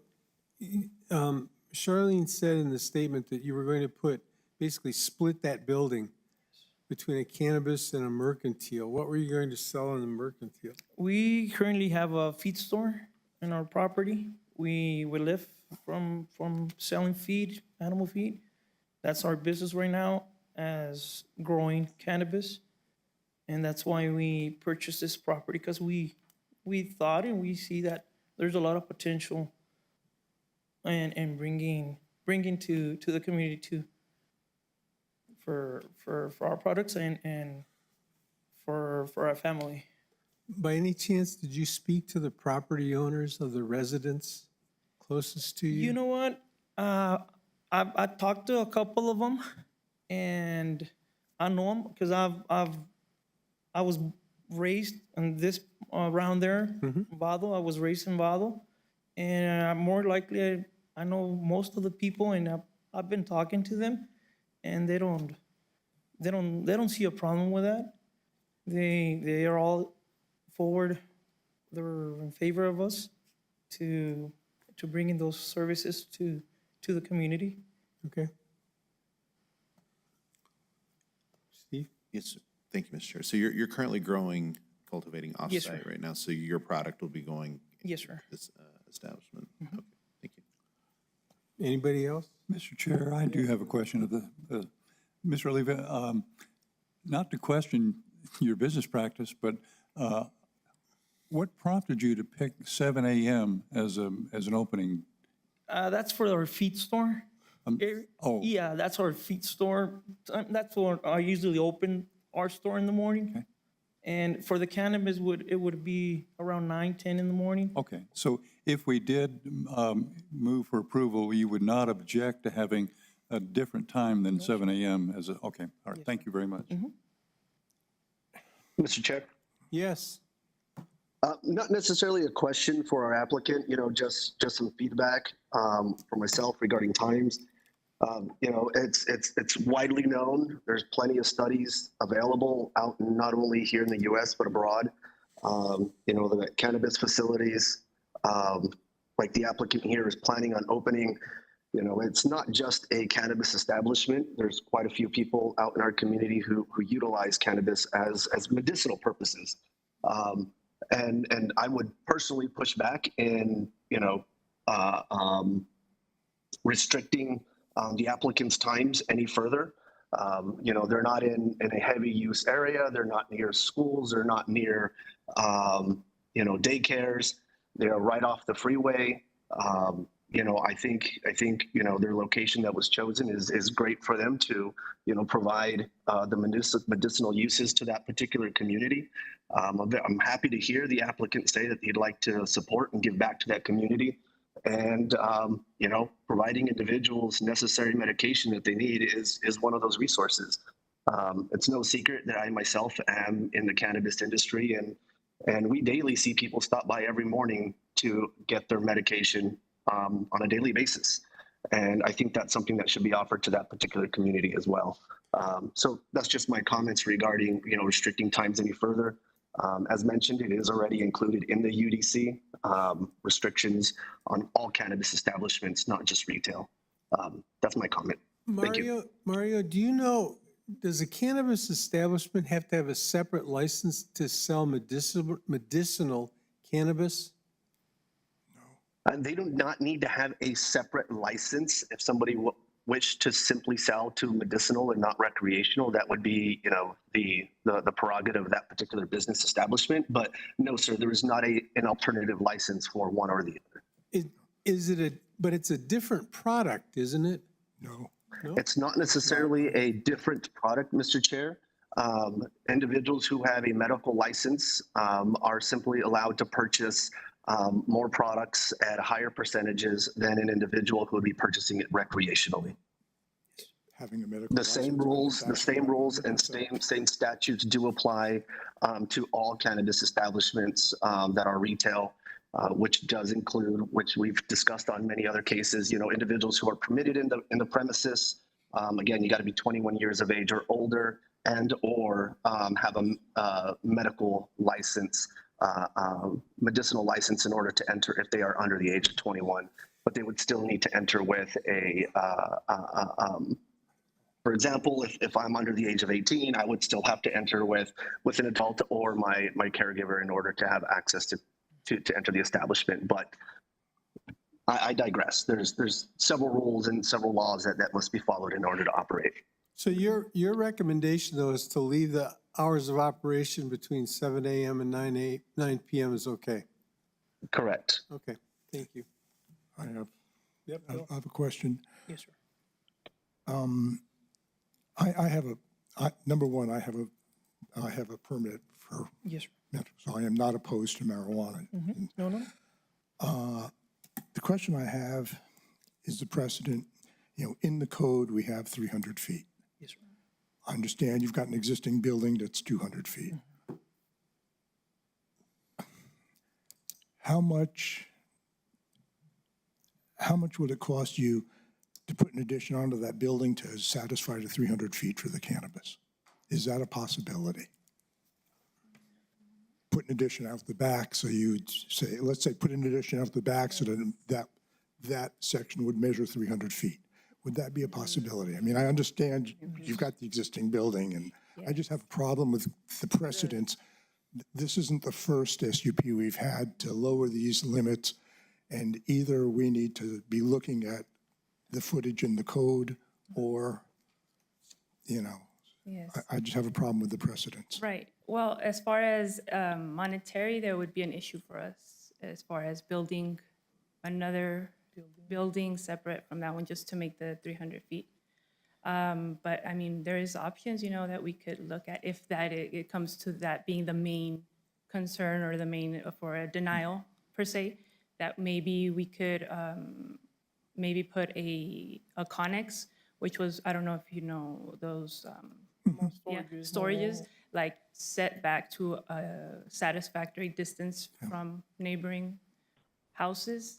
Charlene said in the statement that you were going to basically split that building between a cannabis and a mercantile. What were you going to sell in the mercantile? We currently have a feed store in our property. We live from selling feed, animal feed. That's our business right now, as growing cannabis. And that's why we purchased this property, because we thought and we see that there's a lot of potential and bringing to the community too, for our products and for our family. By any chance, did you speak to the property owners of the residents closest to you? You know what? I talked to a couple of them, and I know them because I was raised in this around there, Vado. I was raised in Vado, and more likely I know most of the people, and I've been talking to them, and they don't see a problem with that. They are all forward. They're in favor of us to bring in those services to the community. Okay. Steve? Yes, thank you, Mr. Chair. So you're currently cultivating Yes, sir. off-site right now, so your product will be going Yes, into sir. this establishment? Okay, thank you. Anybody else? Mr. Chair, I do have a question of Mr. Oliva, not to question your business practice, but what prompted you to pick 7 a.m. as an opening? That's for our feed store. Oh. Yeah, that's our feed store. That's where I usually open our store in the morning. Okay. And for the cannabis, it would be around 9, 10 in the morning. Okay, so if we did move for approval, you would not object to having a different time than 7 a.m. as a, okay, all right, thank you very much. Mr. Chair? Yes. Not necessarily a question for our applicant, just some feedback for myself regarding times. It's widely known. There's plenty of studies available out not only here in the U.S. but abroad. The cannabis facilities, like the applicant here is planning on opening. It's not just a cannabis establishment. There's quite a few people out in our community who utilize cannabis as medicinal purposes. And I would personally push back in, restricting the applicant's times any further. You know, they're not in a heavy use area. They're not near schools. They're not near, you know, daycares. They're right off the freeway. You know, I think, you know, their location that was chosen is great for them to, you know, provide the medicinal uses to that particular community. I'm happy to hear the applicant say that he'd like to support and give back to that community. And, you know, providing individuals necessary medication that they need is one of those resources. It's no secret that I myself am in the cannabis industry, and we daily see people stop by every morning to get their medication on a daily basis. And I think that's something that should be offered to that particular community as well. So that's just my comments regarding, you know, restricting times any further. As mentioned, it is already included in the UDC, restrictions on all cannabis establishments, not just retail. That's my comment. Thank you. Mario, do you know, does a cannabis establishment have to have a separate license to sell medicinal cannabis? And they do not need to have a separate license. If somebody wished to simply sell to medicinal and not recreational, that would be, you know, the prerogative of that particular business establishment. But no, sir, there is not an alternative license for one or the other. But it's a different product, isn't it? No. It's not necessarily a different product, Mr. Chair. Individuals who have a medical license are simply allowed to purchase more products at higher percentages than an individual who would be purchasing it recreationally. Having a medical The same rules and same statutes do apply to all cannabis establishments that are retail, which does include, which we've discussed on many other cases, you know, individuals who are permitted in the premises. Again, you got to be 21 years of age or older, and or have a medical license, medicinal license in order to enter if they are under the age of 21. But they would still need to enter with for example, if I'm under the age of 18, I would still have to enter with an adult or my caregiver in order to have access to enter the establishment. But I digress. There's several rules and several laws that must be followed in order to operate. So your recommendation, though, is to leave the hours of operation between 7 a.m. and 9 p.m. is okay? Correct. Okay, thank you. I have a question. Yes, sir. Number one, I have a permit for, Yes, sir. so I am not opposed to marijuana. No. The question I have is the precedent, you know, in the code, we have 300 feet. Yes, sir. I understand you've got an existing building that's 200 feet. How much would it cost you to put an addition onto that building to satisfy the 300 feet for the cannabis? Is that a possibility? Put an addition out the back, so you'd say, let's say put an addition out the back so that section would measure 300 feet. Would that be a possibility? I mean, I understand you've got the existing building, and I just have a problem with the precedents. This isn't the first SUP we've had to lower these limits, and either we need to be looking at the footage in the code, or, you know, Yes. I just have a problem with the precedents. Right. Well, as far as monetary, there would be an issue for us as far as building another building separate from that one just to make the 300 feet. But I mean, there is options, you know, that we could look at if that it comes to that being the main concern or the main for a denial per se, that maybe we could maybe put a Connex, which was, I don't know if you know those storages, like set back to a satisfactory distance from neighboring houses.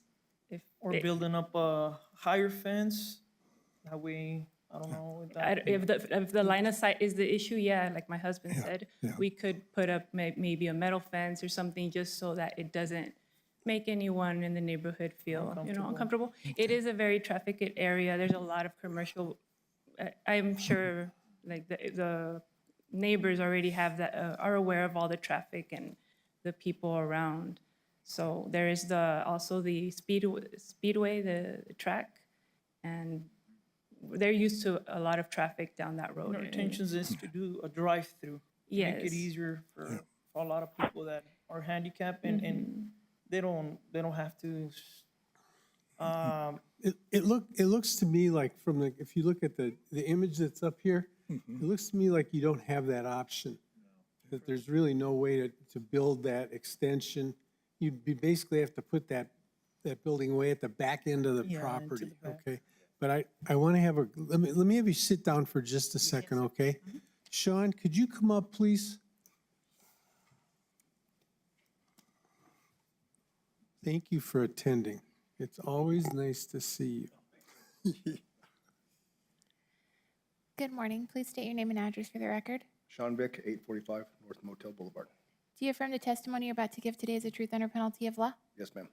Or building up a higher fence, that way, I don't know. If the line of sight is the issue, yeah, like my husband said, we could put up maybe a metal fence or something just so that it doesn't make anyone in the neighborhood feel, you know, uncomfortable. It is a very trafficked area. There's a lot of commercial. I'm sure, like the neighbors already have that, are aware of all the traffic and the people around. So there is also the speedway, the track, and they're used to a lot of traffic down that road. Our and- intentions is to do a drive-through. Make it Yes. easier for a lot of people that are handicapped and they don't have to, It looks to me like from the, if you look at the image that's up here, it looks to me like you don't have that option. That there's really no way to build that extension. You'd basically have to put that building way at the back end of the Yeah, into property, the back. okay? But I want to have let me have you sit down for just a second, okay? Sean, could you come up, please? Thank you for attending. It's always nice to see you. Good morning. Please state your name and address for the record. Sean Vick, 845 North Motel Boulevard. Do you affirm the testimony you're about to give today is the truth under penalty of law? Yes, ma'am.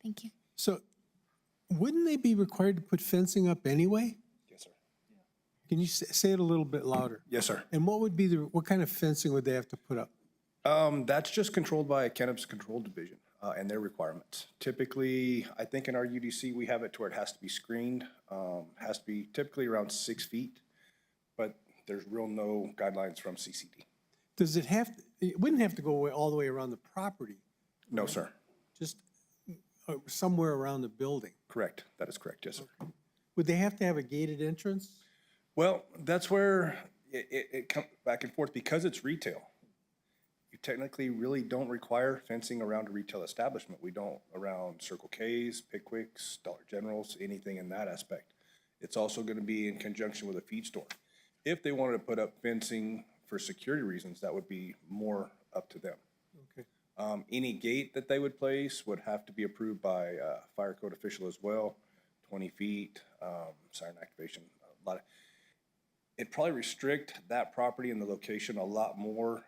Thank you. So wouldn't they be required to put fencing up anyway? Yes, sir. Can you say it a little bit louder? Yes, sir. And what would be what kind of fencing would they have to put up? That's just controlled by a Cannabis Control Division and their requirements. Typically, I think in our UDC, we have it to where it has to be screened, has to be typically around 6 feet, but there's real no guidelines from CCD. Does it have, it wouldn't have to go all the way around the property, No, sir. just somewhere around the building? Correct. That is correct. Yes, sir. Would they have to have a gated entrance? Well, that's where it comes back and forth because it's retail. You technically really don't require fencing around a retail establishment. We don't around Circle K's, Pickwicks, Dollar Generals, anything in that aspect. It's also going to be in conjunction with a feed store. If they wanted to put up fencing for security reasons, that would be more up to them. Okay. Any gate that they would place would have to be approved by a fire code official as well, 20 feet, siren activation, a lot of, it'd probably restrict that property and the location a lot more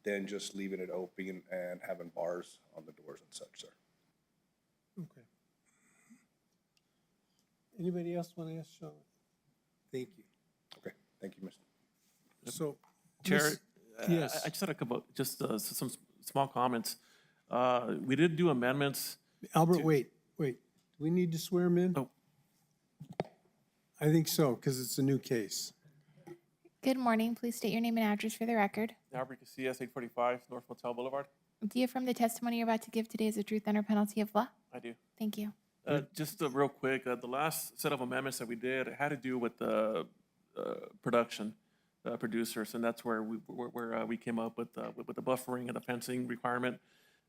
than just leaving it open and having bars on the doors and such, sir. Okay. Anybody else want to ask Sean? Thank you. Okay, thank you, Mr. So. Chair, Miss- Yes. I just had a couple, just some small comments. We did do amendments. Albert, wait. Do we need to swear him in? Oh. I think so, because it's a new case. Good morning. Please state your name and address for the record. Albert Casillas, 845 North Motel Boulevard. Do you affirm the testimony you're about to give today is the truth under penalty of law? I do. Thank you. Just real quick, the last set of amendments that we did had to do with the production producers, and that's where we came up with the buffering and the fencing requirement.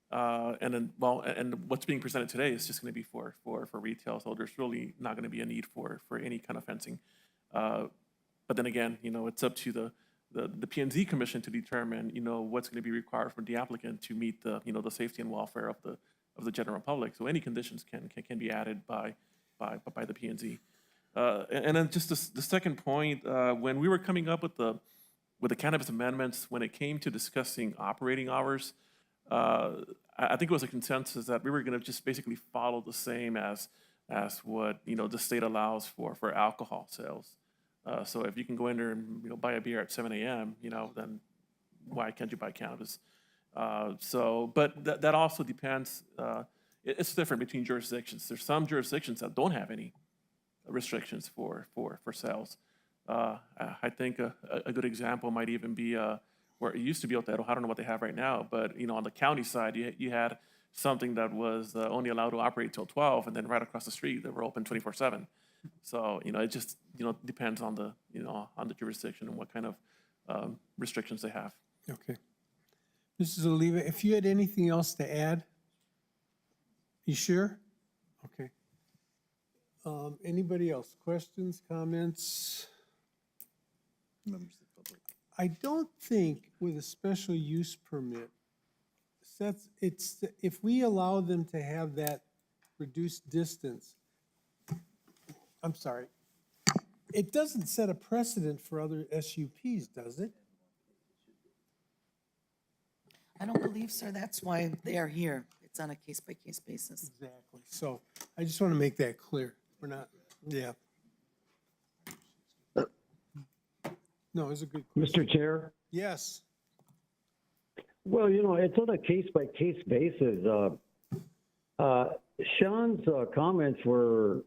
And then, and what's being presented today is just going to be for retail, so there's really not going to be a need for any kind of fencing. But then again, it's up to the P&Z Commission to determine, what's going to be required for the applicant to meet the safety and welfare of the general public. So any conditions can be added by the P&Z. And then just the second point, when we were coming up with the cannabis amendments, when it came to discussing operating hours, I think it was a consensus that we were going to just basically follow the same as what the state allows for alcohol sales. So if you can go in there and buy a beer at 7 a.m., then why can't you buy cannabis? But that also depends. It's different between jurisdictions. There's some jurisdictions that don't have any restrictions for sales. I think a good example might even be where it used to be Otero. I don't know what they have right now, but on the county side, you had something that was only allowed to operate till 12, and then right across the street they were open 24/7. So it just depends on the on the jurisdiction and what kind of restrictions they have. Okay. Mrs. Oliva, if you had anything else to add? You sure? Okay. Anybody else? Questions, comments? I don't think with a special use permit, if we allow them to have that reduced distance, I'm sorry, it doesn't set a precedent for other SUPs, does it? I don't believe, sir. That's why they are here. It's on a case-by-case basis. Exactly. So I just want to make that clear. We're not, yeah. No, it's a good question. Mr. Chair? Yes. Well, it's on a case-by-case basis. Sean's comments were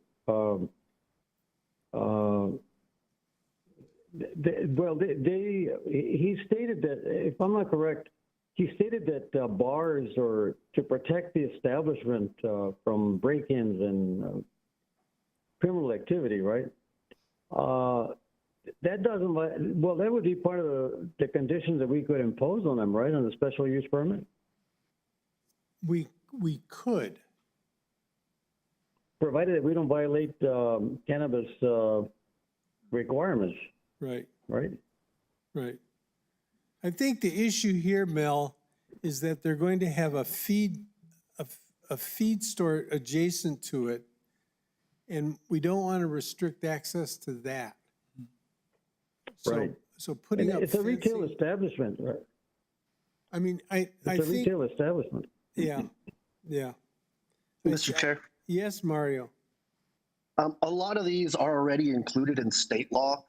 he stated that, if I'm not correct, he stated that bars are to protect the establishment from break-ins and criminal activity, right? That doesn't, well, that would be part of the conditions that we could impose on them, right, on the special use permit? We could. Provided that we don't violate cannabis requirements, Right, right? right. I think the issue here, Mel, is that they're going to have a feed store adjacent to it, and we don't want to restrict access to that. Right. So putting up It's a retail fencing, establishment, right? I mean, I It's a think, retail establishment. yeah, yeah. Mr. Chair, Yes, Mario. a lot of these are already included in state law.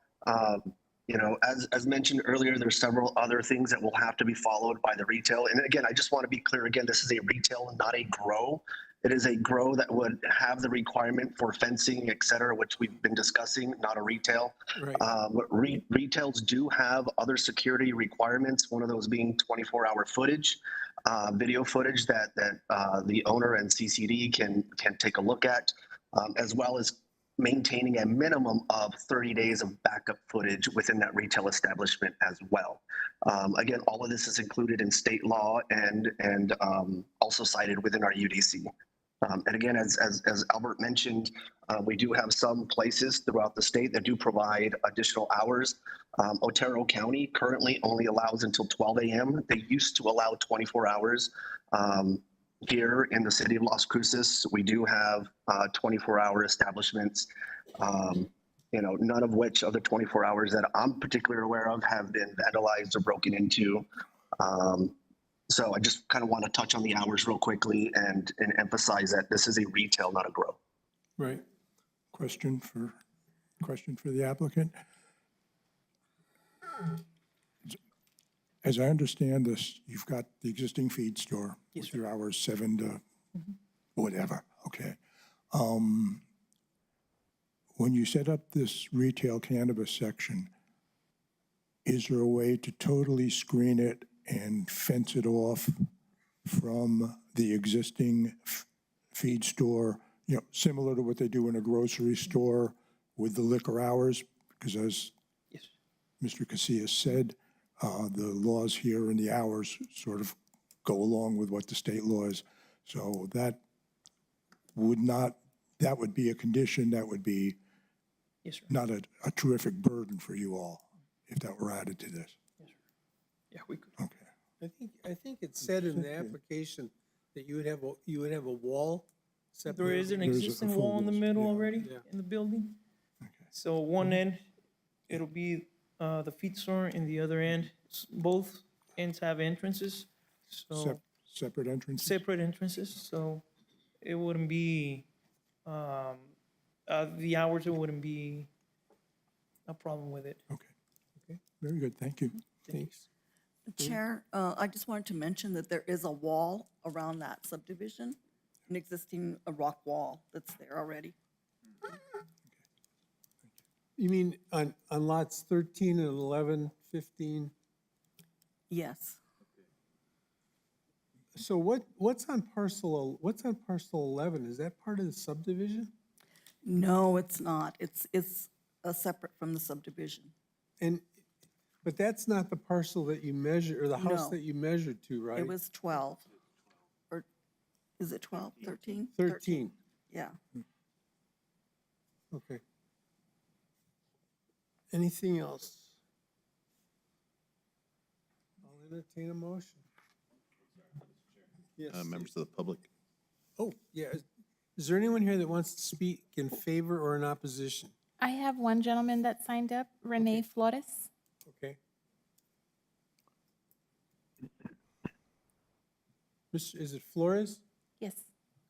You know, as mentioned earlier, there's several other things that will have to be followed by the retail. And again, I just want to be clear again, this is a retail and not a grow. It is a grow that would have the requirement for fencing, et cetera, which we've been discussing, not a retail. Right. Retails do have other security requirements, one of those being 24-hour footage, video footage that the owner and CCD can take a look at, as well as maintaining a minimum of 30 days of backup footage within that retail establishment as well. Again, all of this is included in state law and also cited within our UDC. And again, as Albert mentioned, we do have some places throughout the state that do provide additional hours. Otero County currently only allows until 12 a.m. They used to allow 24 hours. Here in the city of Las Cruces, we do have 24-hour establishments, you know, none of which of the 24 hours that I'm particularly aware of have been vandalized or broken into. So I just kind of want to touch on the hours real quickly and emphasize that this is a retail, not a grow. Right. Question for the applicant. As I understand this, you've got the existing feed store with your hours 7 to whatever, okay. When you set up this retail cannabis section, is there a way to totally screen it and fence it off from the existing feed store, you know, similar to what they do in a grocery store with the liquor hours? Because as Mr. Casillas said, the laws here and the hours sort of go along with what the state law is. So that would be a condition that would be not a terrific burden for you all if that were added to this. Yeah, we could. Okay. I think it said in the application that you would have a wall separate. There is an existing wall in the middle already in the building. So one end, it'll be the feed store, and the other end, both ends have entrances. So Separate entrances? separate entrances, so it wouldn't be, the hours, it wouldn't be a problem with it. Okay, very good, thank you. Thanks. Chair, I just wanted to mention that there is a wall around that subdivision, an existing rock wall that's there already. You mean on lots 13 and 11, 15? Yes. So what's on parcel 11? Is that part of the subdivision? No, it's not. It's separate from the subdivision. But that's not the parcel that you measure, or the house No. that you measured to, right? It was 12. Or is it 12, 13? 13. Yeah. Okay. Anything else? I'll entertain a motion. Yes. Members of the public. Oh, yeah. Is there anyone here that wants to speak in favor or in opposition? I have one gentleman that signed up, Renee Flores. Okay. Is it Flores? Yes.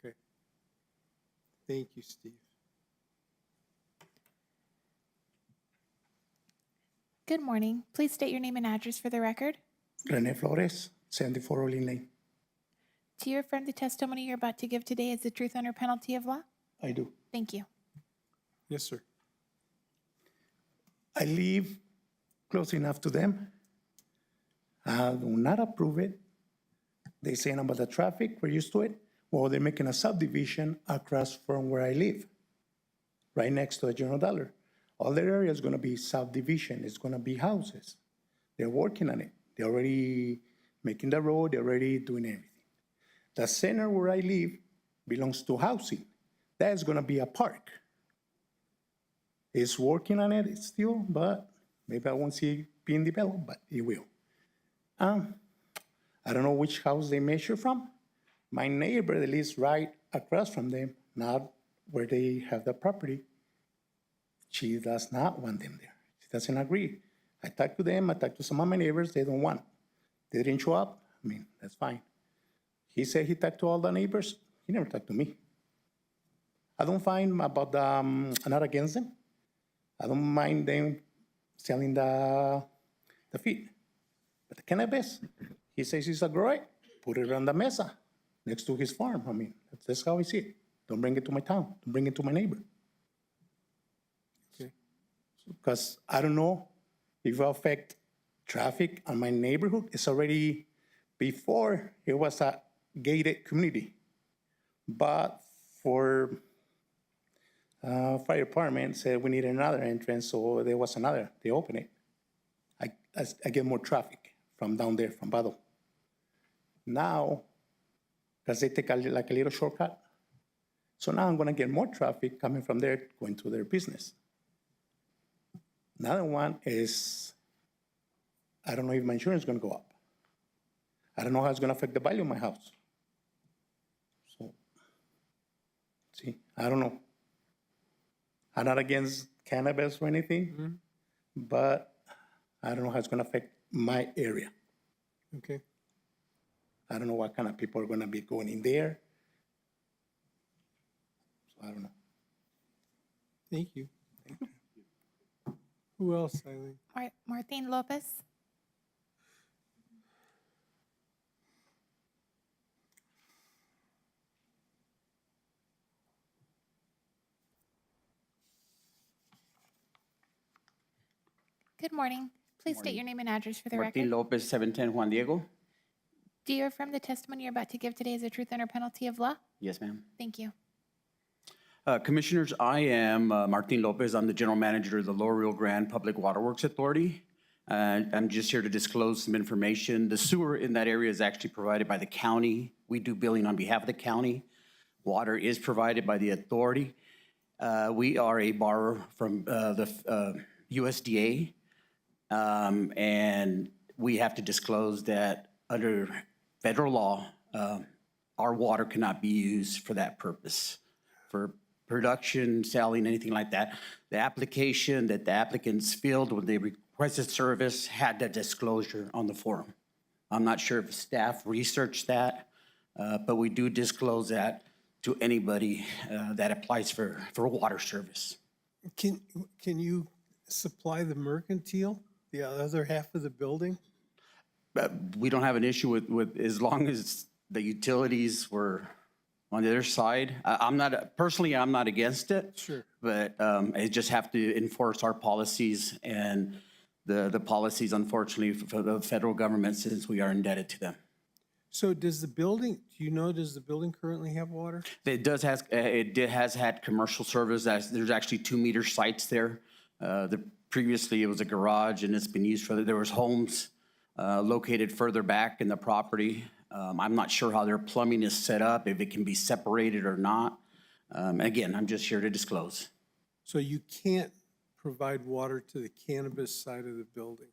Okay. Thank you, Steve. Good morning. Please state your name and address for the record. Rene Flores, 74 Rolling Lane. Do you affirm the testimony you're about to give today is the truth under penalty of law? I do. Thank you. Yes, sir. I live close enough to them. I do not approve it. They saying about the traffic, we're used to it. Well, they're making a subdivision across from where I live, right next to the General Dollar. All that area is gonna be subdivision, it's gonna be houses. They're working on it. They're already making the road, they're already doing everything. The center where I live belongs to housing. That is gonna be a park. It's working on it still, but maybe I won't see it being developed, but it will. I don't know which house they measure from. My neighbor that lives right across from them, not where they have the property, she does not want them there. She doesn't agree. I talked to them, I talked to some of my neighbors, they don't want. They didn't show up, I mean, that's fine. He said he talked to all the neighbors, he never talked to me. I don't find about the, I'm not against them. I don't mind them selling the feed. But the cannabis, he says he's a grower, put it on the mesa next to his farm. I mean, that's how I see it. Don't bring it to my town, don't bring it to my neighbor. Okay. Because I don't know if it will affect traffic on my neighborhood. It's already, before it was a gated community. But for fire department said we need another entrance, so there was another, they opened it. I get more traffic from down there, from Bado. Now, because they take like a little shortcut, so now I'm gonna get more traffic coming from there, going to their business. Another one is, I don't know if my insurance is gonna go up. I don't know how it's gonna affect the value of my house. So, see, I don't know. I'm not against cannabis or anything, but I don't know how it's gonna affect my area. Okay. I don't know what kind of people are gonna be going in there. So I don't know. Thank you. Who else, Eileen? Martin Lopez? Good morning. Please state your name and address for the Martin record. Lopez, 710 Juan Diego. Do you affirm the testimony you're about to give today is the truth under penalty of law? Yes, ma'am. Thank you. Commissioners, I am Martin Lopez. I'm the general manager of the Lower Rio Grande Public Waterworks Authority. I'm just here to disclose some information. The sewer in that area is actually provided by the county. We do billing on behalf of the county. Water is provided by the authority. We are a borrower from the USDA, and we have to disclose that under federal law, our water cannot be used for that purpose, for production, selling, anything like that. The application that the applicants filled when they requested service had that disclosure on the form. I'm not sure if staff researched that, but we do disclose that to anybody that applies for water service. Can you supply the mercantile, the other half of the building? We don't have an issue with as long as the utilities were on the other side. I'm not against it. Sure. But I just have to enforce our policies and the policies, unfortunately, for the federal government, since we are indebted to them. So does the building, does the building currently have water? It has had commercial service. There's actually 2-meter sites there. Previously, it was a garage, and it's been used for, there was homes located further back in the property. I'm not sure how their plumbing is set up, if it can be separated or not. Again, I'm just here to disclose. So you can't provide water to the cannabis side of the building?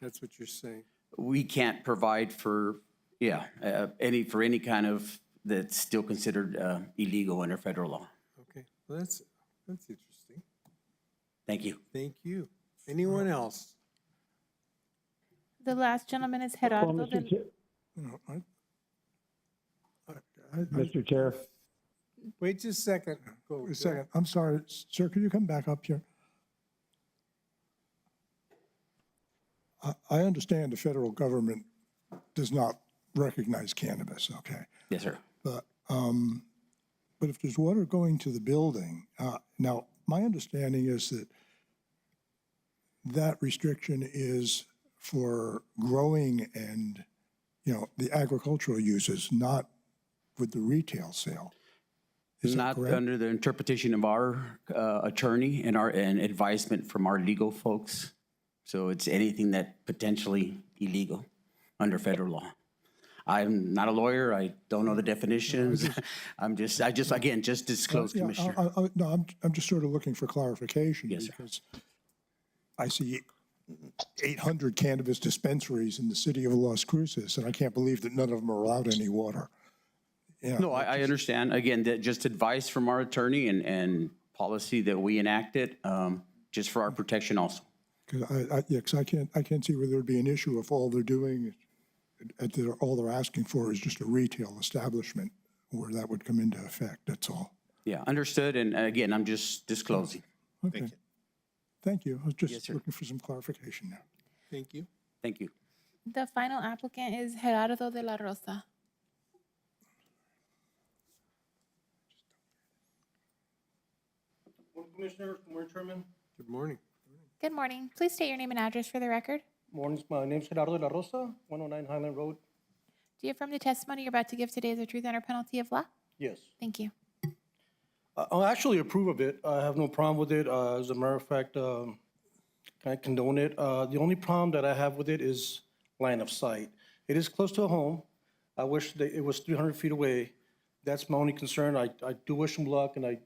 That's what you're saying? We can't provide for, any kind of, that's still considered illegal under federal law. Okay, well, that's interesting. Thank you. Thank you. Anyone else? The last gentleman is Gerardo. Mr. Chair. Wait just a second. Go. A second, I'm sorry, sir, could you come back up here? I understand the federal government does not recognize cannabis, okay? Yes, sir. But if there's water going to the building, now, my understanding is that that restriction is for growing and, the agricultural uses, not with the retail sale. Is that Not correct? under the interpretation of our attorney and advisement from our legal folks. So it's anything that potentially illegal under federal law. I'm not a lawyer. I don't know the definitions. Again, just disclose, Yeah, Commissioner. No, I'm just sort of looking for clarification. Yes, sir. Because I see 800 cannabis dispensaries in the city of Las Cruces, and I can't believe that none of them are allowed any water. Yeah, No, I understand. Again, that just advice from our attorney and policy that we enacted, just for our protection also. Because I can't see where there'd be an issue if all they're doing, all they're asking for is just a retail establishment where that would come into effect, that's all. Yeah, understood. And again, I'm just disclosing. Okay. Thank you. I was Yes, just sir. looking for some clarification now. Thank you. Thank you. The final applicant is Gerardo de la Rosa. Commissioner, good morning, Chairman. Good morning. Good morning. Please state your name and address for the record. Morning, my name's Gerardo de la Rosa, 109 Highland Road. Do you affirm the testimony you're about to give today is the truth under penalty of law? Yes. Thank you. I'll actually approve of it. I have no problem with it. As a matter of fact, I condone it. The only problem that I have with it is line of sight. It is close to a home. I wish that it was 300 feet away. That's my only concern. I do wish him luck, and I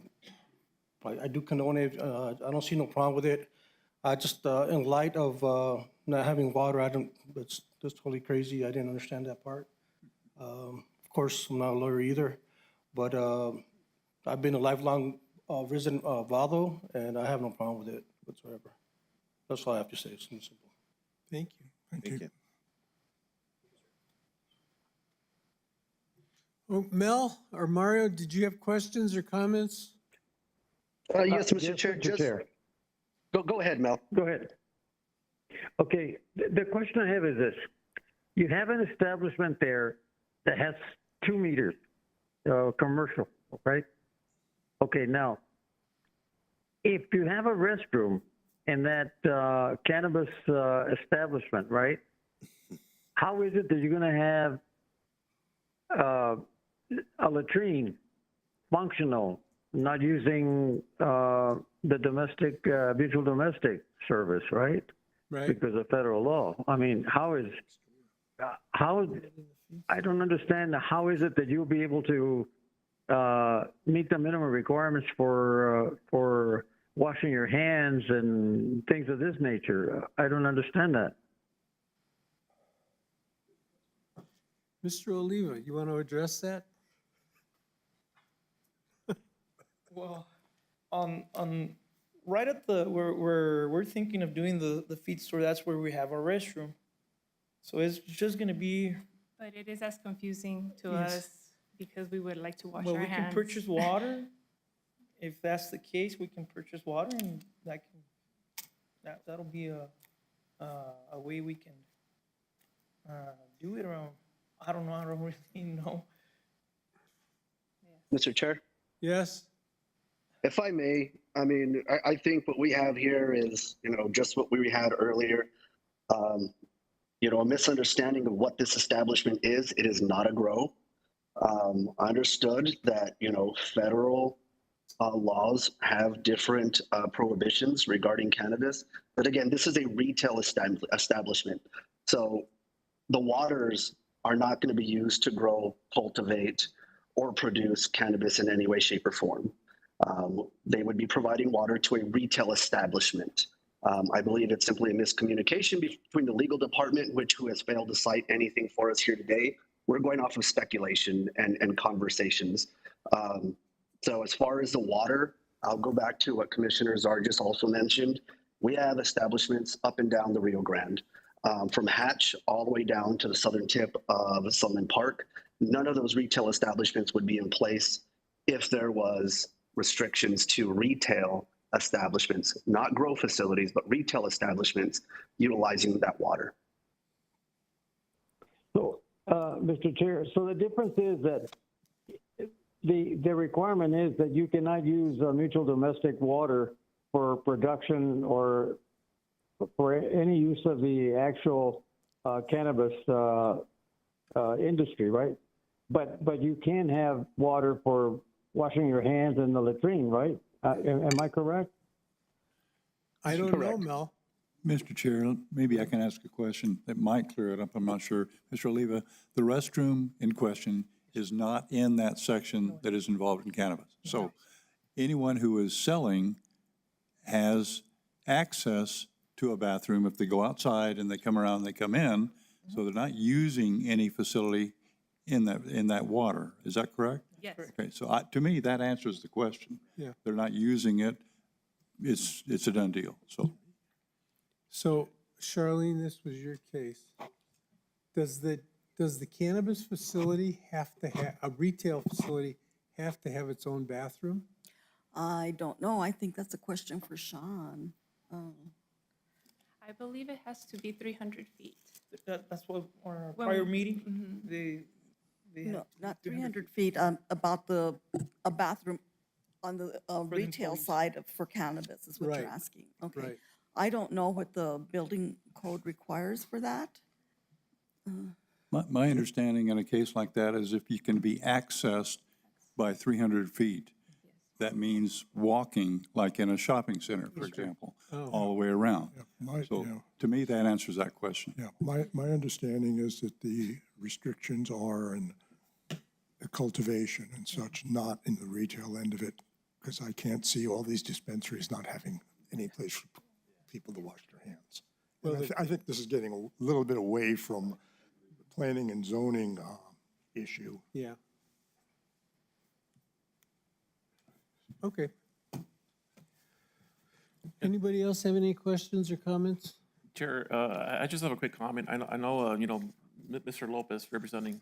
do condone it. I don't see no problem with it. I just, in light of not having water, that's totally crazy. I didn't understand that part. Of course, I'm not a lawyer either, but I've been a lifelong resident of Vado, and I have no problem with it whatsoever. That's all I have to say. It's simple. Thank you. Thank you. Oh, Mel or Mario, did you have questions or comments? Yes, Mr. Chair. Mr. Chair. Go ahead, Mel. Go ahead. Okay, the question I have is this. You have an establishment there that has 2 meters, commercial, right? Okay, now, if you have a restroom in that cannabis establishment, right? How is it that you're going to have a latrine functional, not using the domestic, mutual domestic service, right? Right. Because of federal law. I mean, I don't understand, how is it that you'll be able to meet the minimum requirements for washing your hands and things of this nature? I don't understand that. Mr. Oliva, you want to address that? Well, right at we're thinking of doing the feed store, that's where we have our restroom. So it's just gonna be, But it is as confusing to Yes. us because we would like to wash well, our we hands. can purchase water. If that's the case, we can purchase water and that'll be a way we can do it around. I don't know, I don't really know. Mr. Chair, Yes? if I may, I mean, I think what we have here is, just what we had earlier. A misunderstanding of what this establishment is. It is not a grow. I understood that, federal laws have different prohibitions regarding cannabis. But again, this is a retail establishment. So the waters are not going to be used to grow, cultivate, or produce cannabis in any way, shape, or form. They would be providing water to a retail establishment. I believe it's simply a miscommunication between the legal department, who has failed to cite anything for us here today. We're going off of speculation and conversations. So as far as the water, I'll go back to what Commissioner Zargis also mentioned. We have establishments up and down the Rio Grande, from Hatch all the way down to the southern tip of Sunland Park. None of those retail establishments would be in place if there was restrictions to retail establishments, not grow facilities, but retail establishments utilizing that water. So, Mr. Chair, so the difference is that the requirement is that you cannot use mutual domestic water for production or for any use of the actual cannabis industry, right? But you can have water for washing your hands in the latrine, right? Am I correct? I don't know, Mel. Mr. Chair, maybe I can ask a question that might clear it up. I'm not sure. Mr. Oliva, the restroom in question is not in that section that is involved in cannabis. So anyone who is selling has access to a bathroom if they go outside and they come around and they come in. So they're not using any facility in that water. Is that correct? Yes. Okay, so to me, that answers the question. Yeah. They're not using it. It's a done deal, so. So Charlene, this was your case. Does the cannabis facility have to have, a retail facility have to have its own bathroom? I don't know. I think that's a question for Sean. I believe it has to be 300 feet. That's what our Well, prior meeting, they No, not 300 feet, about a bathroom on the retail employees. side for cannabis is what you're Right, asking. Okay. right. I don't know what the building code requires for that. My understanding in a case like that is if you can be accessed by 300 feet, that means walking, like in a shopping center, for example, all the way around. So to me, that answers that question. Yeah, my understanding is that the restrictions are in the cultivation and such, not in the retail end of it, because I can't see all these dispensaries not having any place for people to wash their hands. Well, I think this is getting a little bit away from the planning and zoning issue. Yeah. Okay. Anybody else have any questions or comments? Chair, I just have a quick comment. I know, Mr. Lopez representing,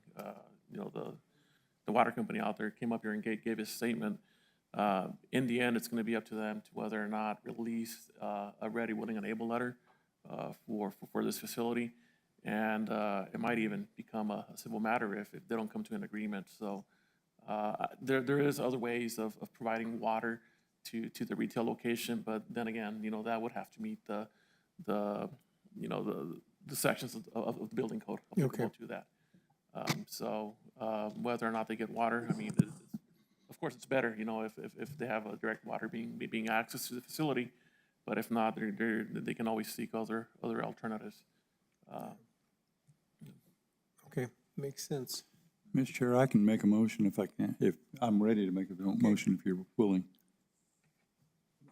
the water company out there came up here and gave his statement. In the end, it's going to be up to them to whether or not release a ready, willing, and able letter for this facility. And it might even become a civil matter if they don't come to an agreement. So there is other ways of providing water to the retail location, but then again, that would have to meet the sections of the building code applicable to that. So whether or not they get water, I mean, of course, it's better, if they have a direct water being access to the facility, but if not, they can always seek other alternatives. Okay, makes sense. Mr. Chair, I can make a motion if I can, if I'm ready to make a motion if you're willing.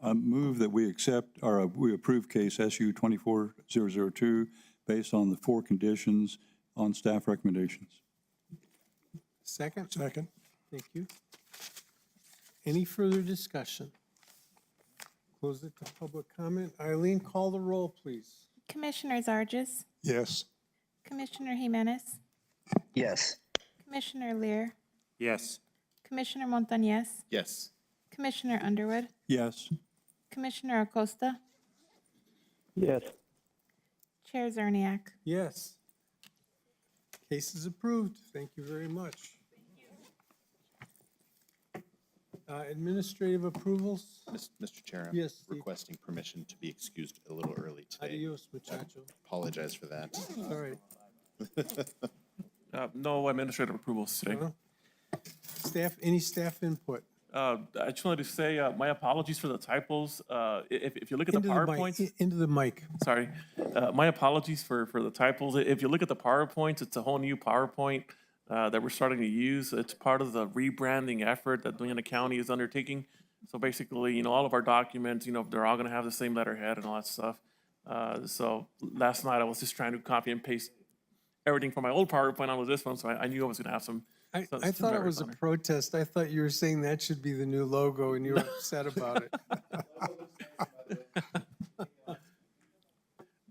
I move that we accept, or we approve case SU 24002 based on the 4 conditions on staff recommendations. Second? Second. Thank you. Any further discussion? Close it to public comment. Eileen, call the roll, please. Commissioner Zarges, Yes. Commissioner Jimenez, Yes. Commissioner Lear, Yes. Commissioner Montañez, Yes. Commissioner Underwood, Yes. Commissioner Acosta, Yes. Chair Zerniak. Yes. Case is approved. Thank you very much. Administrative approvals? Mr. Chair, I'm Yes, Steve. requesting permission to be excused a little early today. Adios, muchacho. Apologize for that. All right. No administrative approvals today. Well, Staff, any staff input? I just wanted to say my apologies for the typos. If you look at the Into the mic, PowerPoints, into the mic. sorry, my apologies for the typos. If you look at the PowerPoints, it's a whole new PowerPoint that we're starting to use. It's part of the rebranding effort that Doña County is undertaking. So basically, all of our documents, they're all going to have the same letterhead and all that stuff. So last night I was just trying to copy and paste everything from my old PowerPoint onto this one, so I knew I was going to have some. I some thought it errors was a on there. protest. I thought you were saying that should be the new logo and you were upset about it.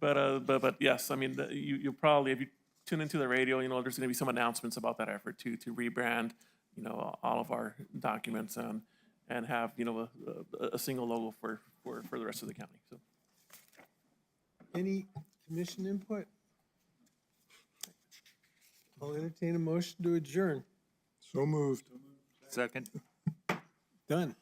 But yes, I mean, you probably, if you tune into the radio, there's going to be some announcements about that effort to rebrand, all of our documents and have, a single logo for the rest of the county, so. Any commission input? I'll entertain a motion to adjourn. So moved. Second. Done.